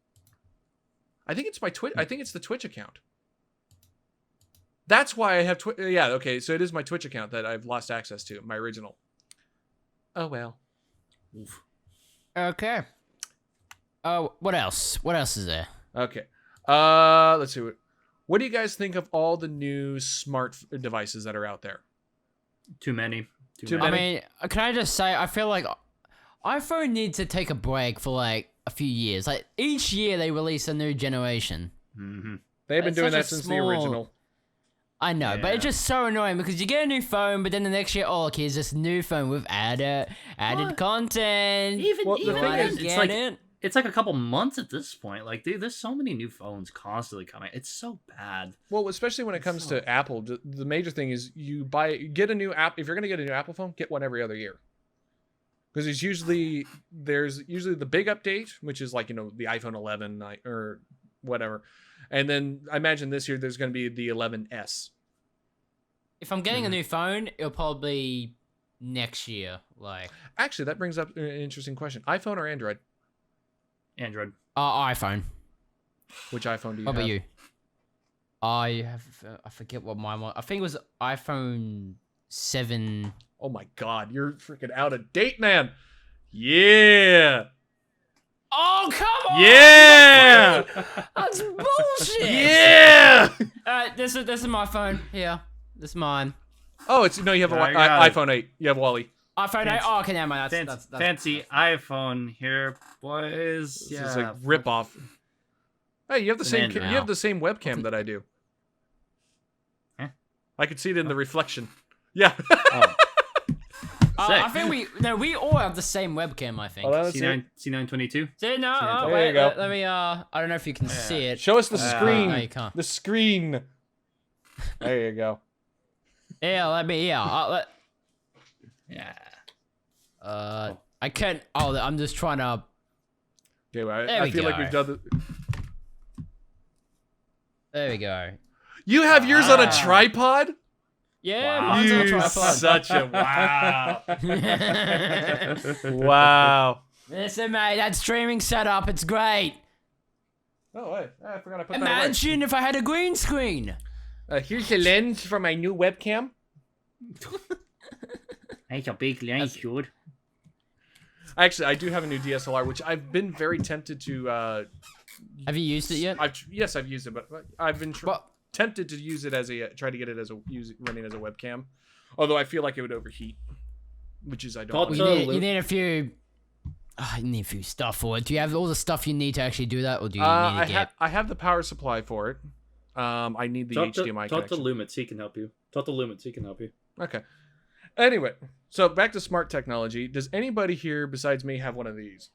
I think it's my Twitch. I think it's the Twitch account. That's why I have Twitch. Yeah, okay, so it is my Twitch account that I've lost access to, my original. Oh well. Oof. Okay. What else? What else is there? Okay. Let's see. What do you guys think of all the new smart devices that are out there? Too many. Too I many? mean, can I just say, I feel like iPhone needs to take a break for like a few years. Like each year they release a new generation. Mm-hmm. They've been It's doing such a that since the small- original. I know, but it's Yeah. just so annoying because you get a new phone, but then the next year, oh, okay, it's this new phone with added What? content. Well, the even thing I is, don't it's get like it. it's like a couple months at this point. Like, dude, there's so many new phones constantly coming. It's so bad. Well, especially when it comes to Apple, the major thing is get a new app. If you're going to get a new Apple phone, get one every other year. Because there's usually the big update, which is like, the iPhone 11 or whatever. And then I imagine this year there's going to be the 11S. If I'm getting a new phone, it'll probably be next year. Like, Actually, that brings up an interesting question. iPhone or Android? Android. iPhone. Which iPhone do you What have? about you? I forget what mine was. I think it was iPhone 7. Oh my God, you're freaking out of date, man. Yeah. Oh, come Yeah! That's bullshit. Yeah! This is my phone. Here, this is mine. Oh, it's no. You have I got it. iPhone 8. You have Wally. iPhone 8. Oh, okay, never mind. That's Fancy iPhone here, boys. This Yeah. is a rip off. Hey, you have the same. Android. You have the same webcam that I do. Huh? I could see it in the reflection. Yeah. Oh. I think we all have the same webcam. I think. C922. See, no, There wait, you go. let me. I don't know if you can see it. Show us the screen. No, you can't. The screen. There you go. Yeah, let me. Yeah. Yeah. I can't. Oh, I'm just trying to. Okay, well, There I we feel like go. we've done the. There we go. You have yours on a tripod? Yeah, Wow. mine's on a You tripod. such a wow. Wow. Listen, mate, that streaming setup, it's great. Oh wait, I forgot I put Imagine if I had a green screen. that away. Here's the lens for my new webcam. It's a big lens, dude. Actually, I do have a new DSLR, which I've been very tempted to. Have you used it yet? Yes, I've used it, but I've been But- tempted to use it as a try to get it as a running as a webcam. Although I feel like it would overheat, which is I don't. Thoughts? like. You need a few. You need a few stuff for it. Do you have all the stuff you need to actually do that, or do you need to get? I have the power supply for it. I need the HDMI Talk to connection. Lumits, he can help you. Talk to Lumits, he can help you. Okay. Anyway, so back to smart technology. Does anybody here besides me have one of these?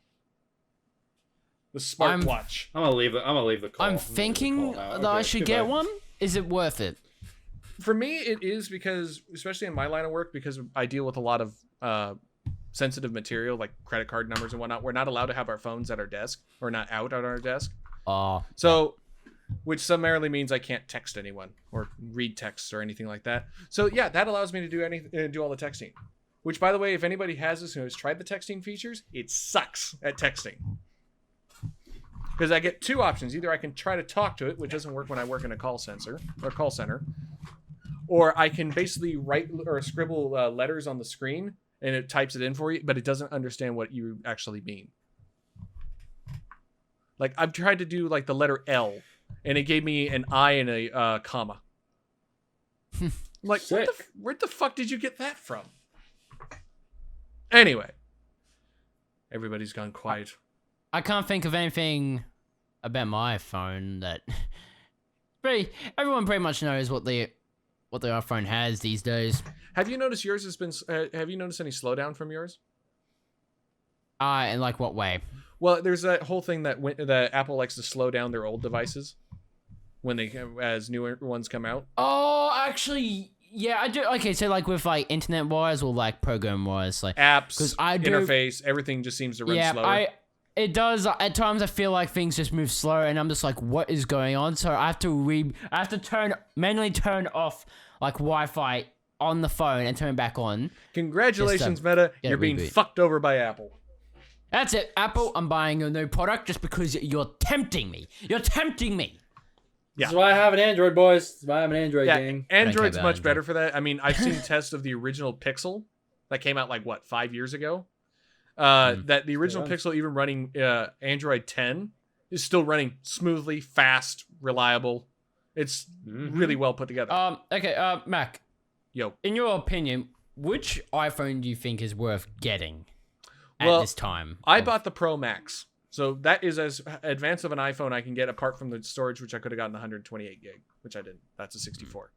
The smartwatch. I'm gonna leave the call. I'm thinking that I should get one. Is it worth it? For me, it is because, especially in my line of work, because I deal with a lot of sensitive material like credit card numbers and whatnot. We're not allowed to have our phones at our desk or not out at our desk. Oh, So, which summarily means I can't text anyone or read texts or anything like that. So yeah, that allows me to do all the texting. Which, by the way, if anybody has this who has tried the texting features, it sucks at texting. Because I get two options. Either I can try to talk to it, which doesn't work when I work in a call center, or I can basically write or scribble letters on the screen and it types it in for you, but it doesn't understand what you actually mean. Like I've tried to do like the letter L, and it gave me an I and a comma. I'm like, Sick. where the fuck did you get that from? Anyway, everybody's gone quiet. I can't think of anything about my phone that. Everyone pretty much knows what the iPhone has these days. Have you noticed yours has been? Have you noticed any slowdown from yours? In like what way? Well, there's that whole thing that Apple likes to slow down their old devices when as newer ones come out. Oh, actually, yeah, I do. Okay, so like with like internet wise or like program wise, like Apps, 'cause I do- interface, everything just seems to run slower. It does. At times, I feel like things just move slow, and I'm just like, "What is going on?" So I have to manually turn off like Wi-Fi on the phone and turn it back on. Congratulations, Meta. get a You're being reboot. fucked over by Apple. That's it, Apple. I'm buying a new product just because you're tempting me. You're tempting me. Yeah. This is why I have an Android, boys. This is why I have an Android Yeah, gang. Android's about much Android. better for that. I mean, I've seen tests of the original Pixel that came out like 5 years ago. That the original Yeah. Pixel, even running Android 10, is still running smoothly, fast, reliable. It's really well put together. Okay, Mac. Yo, In your opinion, which iPhone do you think is worth getting at Well, this time? I bought the Pro Max, so that is as advanced of an iPhone I can get, apart from the storage, which I could have gotten 128 gig, which I didn't. That's a 64.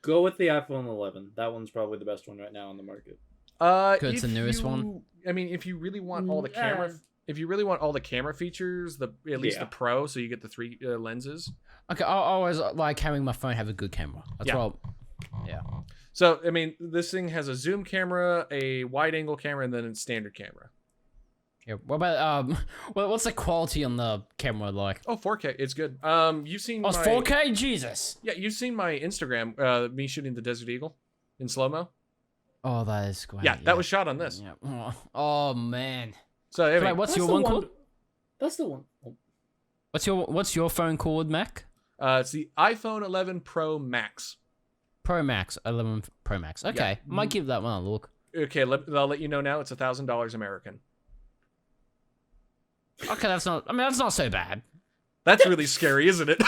Go with the iPhone 11. That one's probably the best one right now on the market. It's the if newest one? I mean, if you really want all the camera, if you really want all the camera features, at least Yeah. the Pro, so you get the 3 lenses. Okay, I always like having my phone have a good camera. That's Yeah. yeah. So I mean, this thing has a zoom camera, a wide angle camera, and then a standard camera. Yeah. What about what's the quality on the camera like? Oh, 4K, it's good. You've seen Oh, it's my 4K. Jesus. Yeah, you've seen my Instagram, me shooting the Desert Eagle in slow mo. Oh, that is great. Yeah, that was shot on this. Yeah. Oh man. So I mean, Wait, what's That's your the one called? That's the one. Oh, What's your phone called, Mac? it's the iPhone 11 Pro Max. Pro Max, 11 Pro Max. Okay, might give that one a look. Okay, I'll let you know now. It's $1,000 American. Okay, that's not. I mean, that's not so bad. That's really scary, isn't it?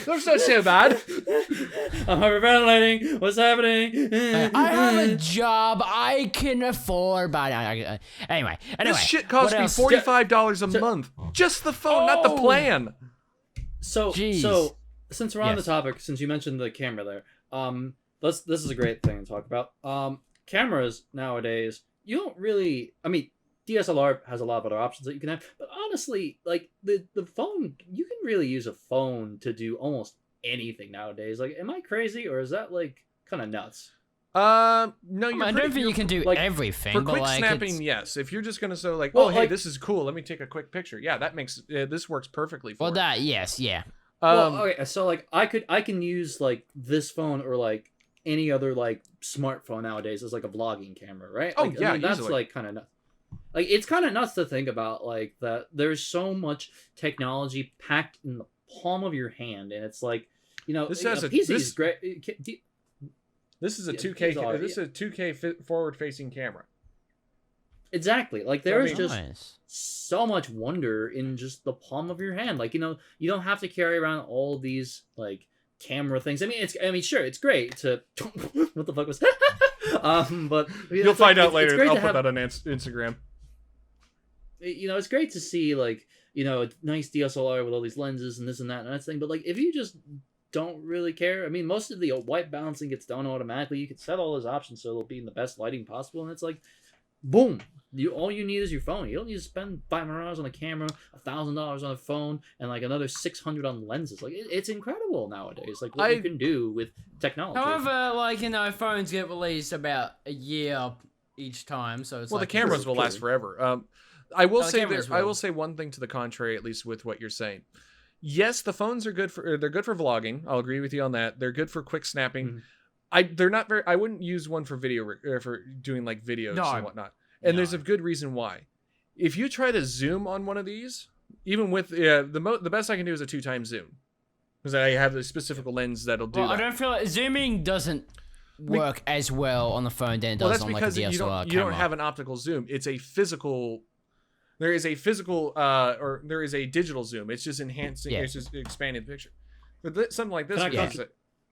That's not so bad. I'm hyperventilating. What's happening? I have a job I can afford, but anyway. This shit cost what me else? $45 a month. Just the phone, not the Oh. plan. So since we're on the topic, since you mentioned the camera there, this is a great thing to talk about. Cameras nowadays, you don't really. I mean, DSLR has a lot of other options that you can have, but honestly, like the phone, you can really use a phone to do almost anything nowadays. Like, am I crazy, or is that like kind of nuts? No, I you're don't think you can do like, everything. for but quick like, snapping. Yes, if you're just gonna like, Well, oh hey, like- this is cool. Let me take a quick picture. Yeah, that makes this works perfectly for Well, it. that yes, yeah. Well, okay, so like I can use like this phone or like any other like smartphone nowadays as like a vlogging camera, right? Oh, Like, yeah, I mean, that's easily. like kind of nuts. Like, it's kind of nuts to think about, like, that there's so much technology packed in the palm of your hand, and it's like, This has a- PC this- is great. This is a Yeah, 2K. these are- This is a 2K forward-facing camera. Exactly. Like, I there's mean- just Nice. so much wonder in just the palm of your hand. Like, you don't have to carry around all these like camera things. I mean, sure, it's great to what the fuck was but You'll find out it's later. great I'll to put have- that on Instagram. It's great to see like a nice DSLR with all these lenses and this and that and that thing. But like, if you just don't really care, I mean, most of the white balancing gets done automatically. You can set all those options so it'll be in the best lighting possible, and it's like, boom. All you need is your phone. You don't need to spend $500 on a camera, $1,000 on a phone, and like another $600 on lenses. Like, it's incredible nowadays. Like, what you can do with technology. However, like phones get released about a year each time, so it's Well, like the cameras will last forever. I will the say cameras I will. will say one thing to the contrary, at least with what you're saying. Yes, the phones are good for vlogging. I'll agree with you on that. They're good for quick snapping. Mhm. They're not very. I wouldn't use one for for doing like videos No. and whatnot. And there's a No. good reason why. If you try to zoom on one of these, even with the best I can do is a 2x zoom, because I have a specific lens that'll do Well, that. I don't feel like zooming doesn't work as well on the phone than it Well, does that's on like a because DSLR you don't camera. have an optical zoom. It's a physical. There is a physical, or there is a digital zoom. It's just enhancing. Yeah. It's just expanding the picture. But something like this. Can I- because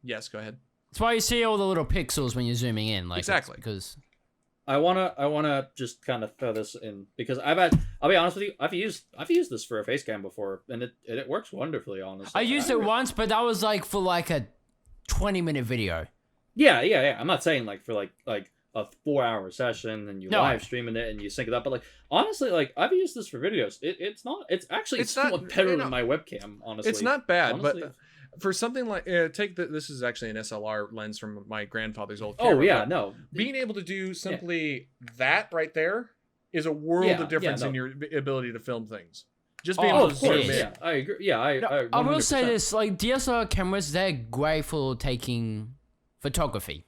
yes, go ahead. That's why you see all the little pixels when you're zooming in, like Exactly. because I wanna just kind of throw this in because I'll be honest with you, I've used this for a face cam before, and it works wonderfully. Honestly, I used it once, but that was like for like a 20-minute video. Yeah. I'm not saying like for like a 4-hour session and you No. live streaming it and you sync it up, but like honestly, like I've used this for videos. It's actually It's not- somewhat better you know, than my webcam. Honestly, It's not bad, Honestly. but for something like this is actually an SLR lens from my grandfather's old Oh camera. yeah, but no. being able to do simply that right there is a world Yeah, of difference yeah, in no. your ability to film things. Just being Oh, able Oh, to of zoom course. in. Yeah, I agree. Yeah, I will say 100%. this: like DSLR cameras, they're great for taking photography.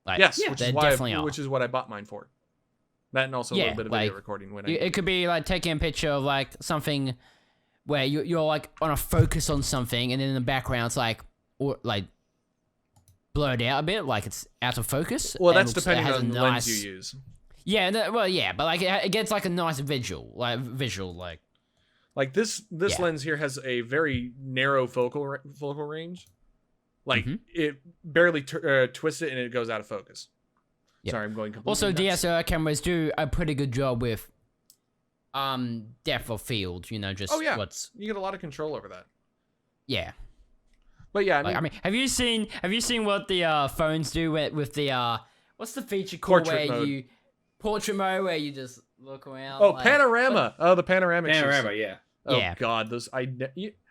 Like, Yes, Yeah, which they is why definitely are. which is what I bought mine for. That and also a Yeah, little bit of like, video recording when I It could be like taking a picture of like something where you're like on a focus on something, and then in the background it's like blurred out a bit, like it's out of focus. Well, and that's it looks- it depending has a on the nice- lens you use. Yeah, well, yeah, but like it gets like a nice visual, like. Like this Yeah. lens here has a very narrow focal range. Like Mhm. it barely twists it and it goes out of focus. Yep. Sorry, I'm going completely Also, nuts. DSLR cameras do a pretty good job with depth of field. You know, just Oh, yeah. what's You get a lot of control over that. yeah. But yeah, Like, I mean, have you seen what the phones do with the what's the feature called Portrait where mode. you portrait mode where you just look around? oh, like- panorama. Oh, the panoramic. Panorama, yeah. Oh Yeah. God, those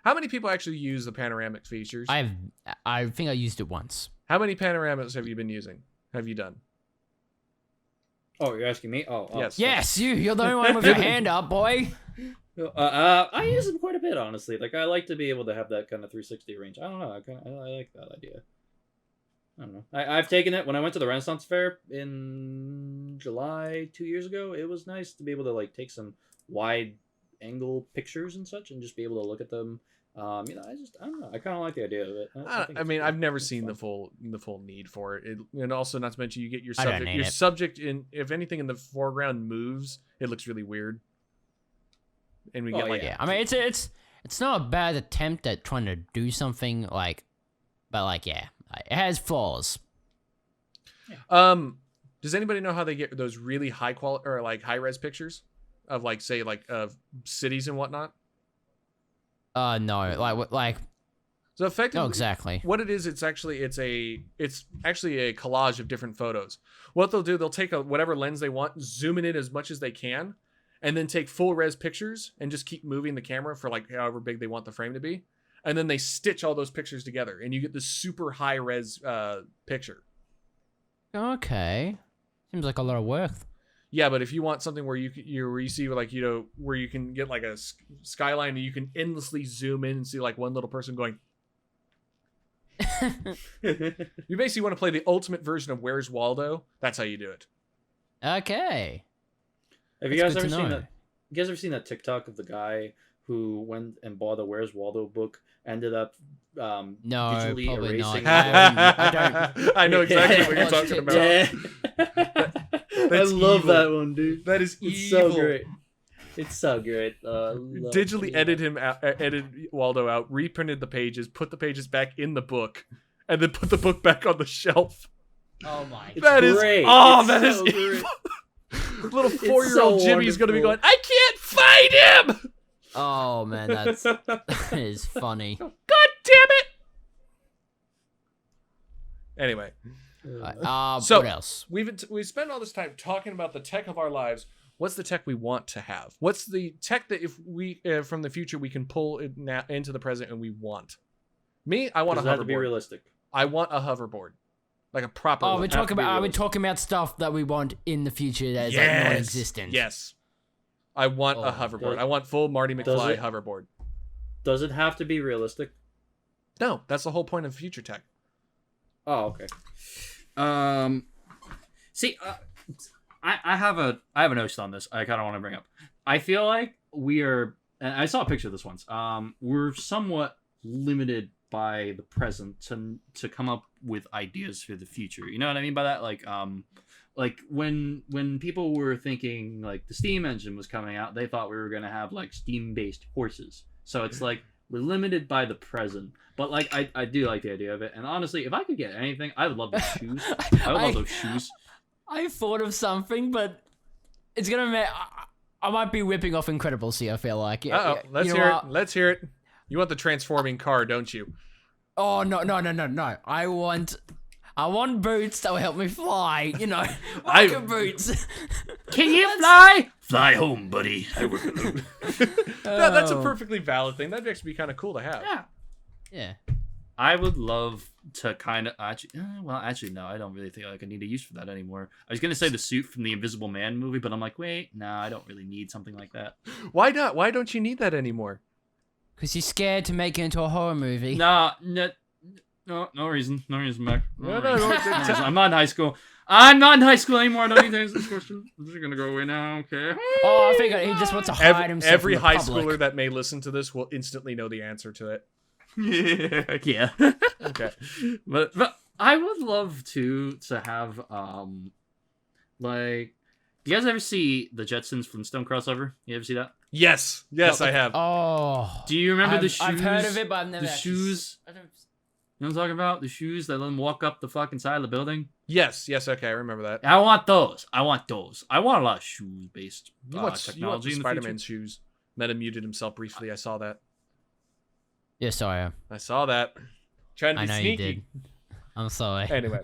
how many people actually use the panoramic features? I think I used it once. How many panoramics have you been using? Have you done? Oh, you're asking me? Oh, Yes. Yes, you're the only one with your hand up, boy. I use them quite a bit, honestly. Like, I like to be able to have that kind of 360 range. I don't know. I like that idea. I don't know. I've taken it when I went to the Renaissance Fair in July 2 years ago. It was nice to be able to like take some wide angle pictures and such, and just be able to look at them. I don't know. I kind of like the idea of it. I mean, I've never seen the full need for it. And also, not to mention, you get your I don't subject. need Your it. subject in if anything in the foreground moves, it looks really weird. and we Oh, get like Yeah, I mean it's not a bad attempt at trying to do something like, but like it has flaws. Does anybody know how they get those really high quality or like high res pictures of like say like of cities and whatnot? No, like So effectively, no, exactly. what it is, it's actually a collage of different photos. What they'll do, they'll take whatever lens they want, zoom it in as much as they can, and then take full res pictures and just keep moving the camera for like however big they want the frame to be, and then they stitch all those pictures together, and you get this super high res picture. Okay, seems like a lot of work. Yeah, but if you want something where where you see like where you can get like a skyline and you can endlessly zoom in and see like one little person going. You basically want to play the ultimate version of Where's Waldo. That's how you do it. Okay. Have you That's guys good ever to seen know. that? You guys ever seen that TikTok of the guy who went and bought a Where's Waldo book, ended up No, digitally probably not. erasing? I know exactly what you're Watched talking it. about. Yeah. I That's love evil. that one, dude. That is It's evil. so great. It's so great. I love Digitally it. edited Waldo out, reprinted the pages, put the pages back in the book, and then put the book back on the shelf. Oh my. It's That is great. oh, It's that is so great. evil. Little It's 4-year-old so Jimmy's gonna be going, wonderful. I can't find him. Oh man, that is funny. God damn it. Anyway, So- What else? we've spent all this time talking about the tech of our lives. What's the tech we want to have? What's the tech that if we from the future we can pull it into the present and we want? Me, I want Does a it have to be hoverboard. realistic? I want a hoverboard, like a proper. Oh, one. we're have to talking be about. Are we realistic. talking about stuff that we want in the future that is like non-existent? Yes. I want a Oh, hoverboard. does- I want full Marty does McFly it? hoverboard. Does it have to be realistic? No, that's the whole point of future tech. Oh, okay. See, I have a notion on this. I kind of want to bring up. I feel like we are, and I saw a picture of this once. We're somewhat limited by the present to come up with ideas for the future. You know what I mean by that? Like when people were thinking like the steam engine was coming out, they thought we were gonna have like steam based horses. So it's like we're limited by the present. But like I do like the idea of it. And honestly, if I could get anything, I would love those shoes. I would love those shoes. I thought of something, but it's gonna make. I might be whipping off Incredibles here. I feel like. Yeah, Uh-oh. yeah. Let's You know hear it. what? Let's hear it. You want the transforming car, don't you? Oh no! I want boots that will help me fly. You know, rocket boots. Can you fly? Fly home, buddy. I work alone. That's a Oh. perfectly valid thing. That'd actually be kind of cool to have. Yeah. Yeah. I would love to kind of actually no, I don't really think I could need a use for that anymore. I was gonna say the suit from the Invisible Man movie, but I'm like, wait, no, I don't really need something like that. Why not? Why don't you need that anymore? Because you're scared to make it into a horror movie. No reason, Mac. No, reason. no, Reason. I'm not in high school. I'm not in high school anymore. I don't need to answer this question. I'm just gonna go away now. Okay. Oh, I think he just wants to hide himself. Every from the high public. schooler that may listen to this will instantly know the answer to it. Yeah. Okay. But I would love to have like, do you guys ever see the Jetsons Flintstone crossover? You ever see that? Yes, I have. Oh. Do you remember the shoes? I've heard of it, but I've never. The actually shoes. I don't. You know what I'm talking about? The shoes that let them walk up the fucking side of the building. Yes, okay, I remember that. I want those. I want a lot of shoes based You want technology the in the Spider-Man future. shoes. Meta muted himself briefly. I saw that. Yeah, sorry. I saw that. Trying to I be know sneaky. you did. I'm sorry. Anyway,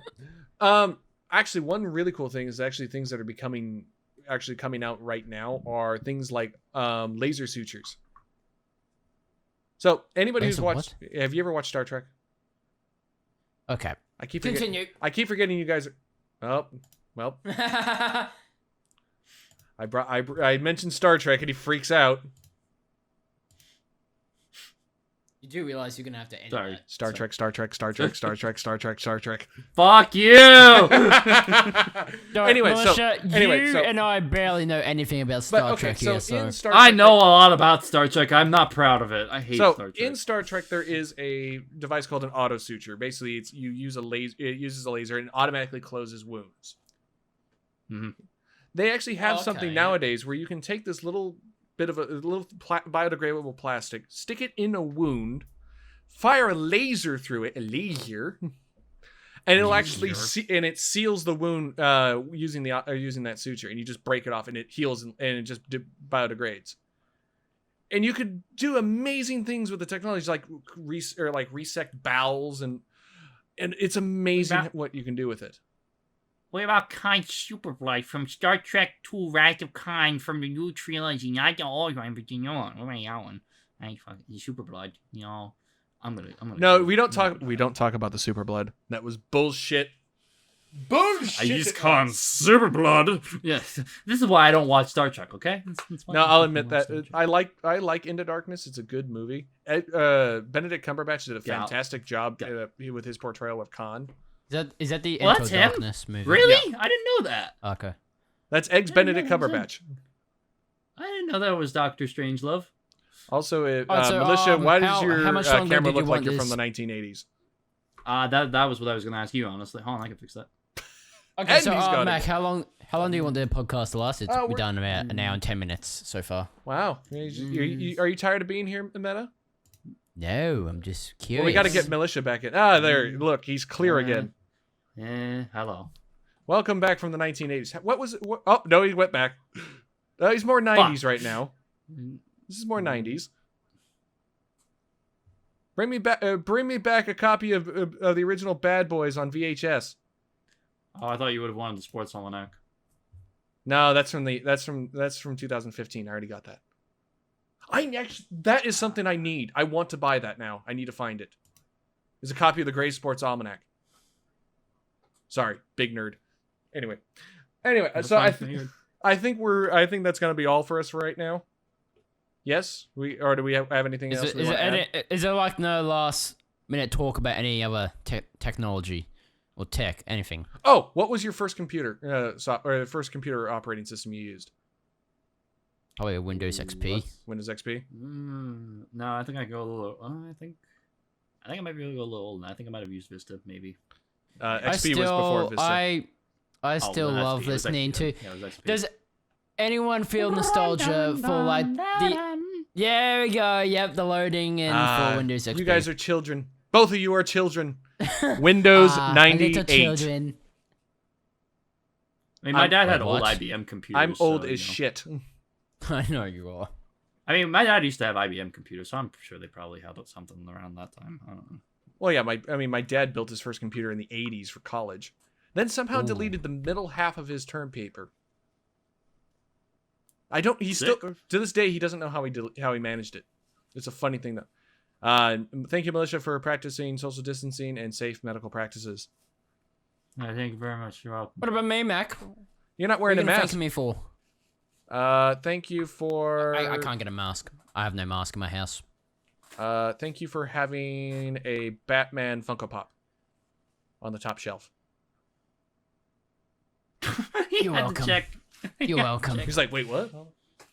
actually, one really cool thing is actually things that are coming out right now are things like laser sutures. So anybody who's Laser watched, have you ever watched Star Trek? Okay. I keep Continue. forgetting you guys. Oh, well, I mentioned Star Trek and he freaks out. You do realize you're gonna have to end Sorry. that. Star Trek. Fuck you! Anyway, you so and I barely know anything about Star Trek here, so in Star Trek, I know a lot about Star Trek. I'm not proud of it. I hate So Star Trek. in Star Trek, there is a device called an auto suture. Basically, it's you use a laser. It uses a laser and automatically closes wounds. Mhm. They actually have Okay, something yeah. nowadays where you can take this little bit of a little biodegradable plastic, stick it in a wound, fire a laser through it, and it'll actually it seals the wound using that suture, and you just break it off, and it heals and it just biodegrades. And you could do amazing things with the technology, like resect bowels, and it's amazing what you can do with it. What about Khan Superblood from Star Trek II: Wrath of Khan from the new trilogy? Not the old one, but the new one. What about that one? I fucking Superblood. You know, I'm gonna. No, we don't talk about the Superblood. That was bullshit. Bullshit. I use Khan Superblood. Yes, this is why I don't watch Star Trek. Okay. That's why No, I I'll don't admit watch that Star Trek. I like Into Darkness. It's a good movie. Benedict Cumberbatch did a Yeah. fantastic job with his portrayal of Khan. Is that the Well, Into that's him? Darkness movie? Really? I didn't know that. Okay. That's Eggs I Benedict didn't know it was Cumberbatch. I didn't know that was Doctor Strangelove. Also, so, Militia, why does your how much longer camera did you look like want you're this? from the 1980s? That was what I was gonna ask you. Honestly, hold on, I can fix that. Okay, And so he's got Mac, it. how long do you want the podcast to last? We're we're- done about an hour and 10 minutes so far. Wow. Are you tired of being here, Meta? No, I'm just curious. Well, we got to get Militia back in. Ah, there. Look, he's clear again. Hello. Welcome back from the 1980s. What was it? Oh, no, he went back. He's more 90s right now. This is more 90s. Bring me back a copy of the original Bad Boys on VHS. Oh, I thought you would have wanted the Sports Almanac. No, that's from 2015. I already got that. That is something I need. I want to buy that now. I need to find it. There's a copy of the Gray Sports Almanac. Sorry, big nerd. Anyway, so I think that's gonna be all for us right now. Yes, do we have anything else? Is there like no last minute talk about any other technology or tech, anything? Oh, what was your first computer or the first computer operating system you used? Probably a Windows XP. Windows XP. No, I think I go a little. I think I might be able to go a little old. I think I might have used Vista, maybe. XP was before Vista. I still love listening to. Yeah, it was XP. Does anyone feel nostalgia for like the? There we go. Yep, the loading in for Windows XP. You guys are children. Both of you are children. Windows Little 98. children. I mean, my dad had Wait, old what? IBM computers. I'm old so, as shit. I know you are. I mean, my dad used to have IBM computers, so I'm sure they probably had something around that time. I don't know. Well, yeah, my dad built his first computer in the 80s for college. Then somehow deleted the middle half of his term paper. Still to this day he doesn't know how he managed it. It's a funny thing though. Thank you, Militia, for practicing social distancing and safe medical practices. Thank you very much. You're welcome. What about me, Mac? You're not What are wearing you a gonna mask. thank me for? Thank you for. I can't get a mask. I have no mask in my house. Thank you for having a Batman Funko Pop on the top shelf. You're welcome. You're welcome. He's like, wait, what? What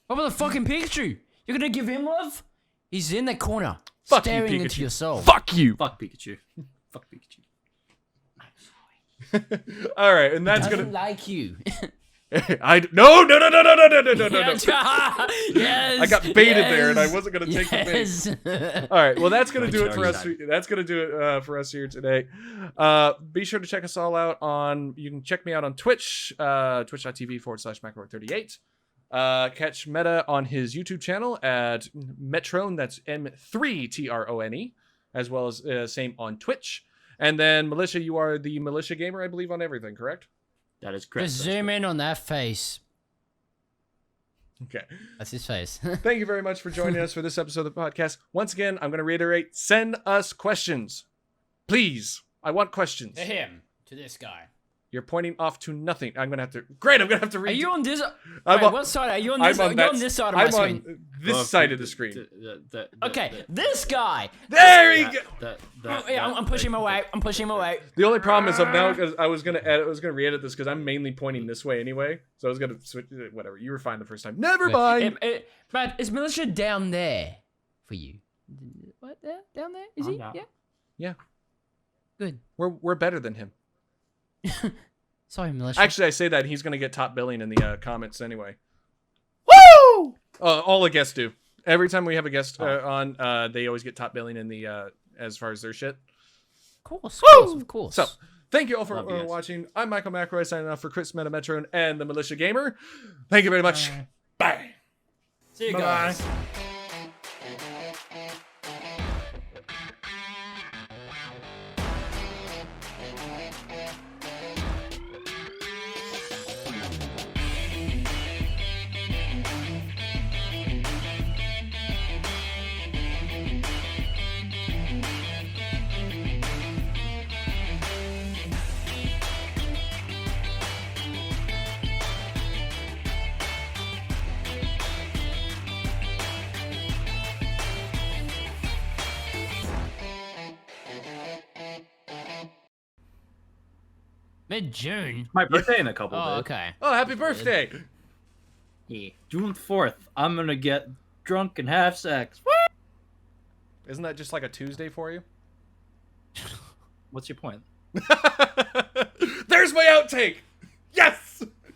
about the fucking Pikachu? You're gonna give him love? He's in the corner, Fuck you, staring into Pikachu. your soul. Fuck you. Fuck Pikachu. Fuck Pikachu. All right, and that's Doesn't gonna. like you. No. Yes. I got baited there, and I wasn't gonna take the bait. the All right, well, that's gonna do it for Charge us. that. That's gonna do it for us here today. Be sure to check us all out on. You can check me out on Twitch, twitch.tv/Macroid38. Catch Meta on his YouTube channel at Metrone. That's M3TRONE, as well as same on Twitch. And then Militia, you are the Militia Gamer, I believe, on everything, correct? That is correct. Just zoom in on that face. Okay. That's his face. Thank you very much for joining us for this episode of the podcast. Once again, I'm going to reiterate, send us questions. Please. I want questions. To him. To this guy. You're pointing off to nothing. I'm going to have to... Great, I'm going to have to read... Are you on this... I'm Wait, on- what side? Are you on this, I'm on you're on this side of my I'm screen? on this side of the screen. Okay, this guy. There you go! I'm pushing him away. I'm pushing him away. The only problem is now because I was gonna re-edit this because I'm mainly pointing this way anyway. So I was gonna switch. Whatever. You were fine the first time. Never mind. But is Militia down there for you? What? There? Down there? Is he? down. Yeah. Yeah. Good. We're better than him. Sorry, Militia. Actually, I say that he's gonna get top billing in the comments anyway. Woo! All the guests do. Every time we have a guest on, they always get top billing in the as far as their shit. Of course, of course. So, thank you all for Love you guys. watching. I'm Michael McElroy signing off for Chris Meta Metrone and the Militia Gamer. Thank you very much. Bye. See you Bye-bye. guys. Mid-June. My birthday in a couple Oh, days. okay. Oh, happy birthday. Yeah. June 4th. I'm gonna get drunk and have sex. Isn't that just like a Tuesday for you? What's your point? There's my outtake. Yes.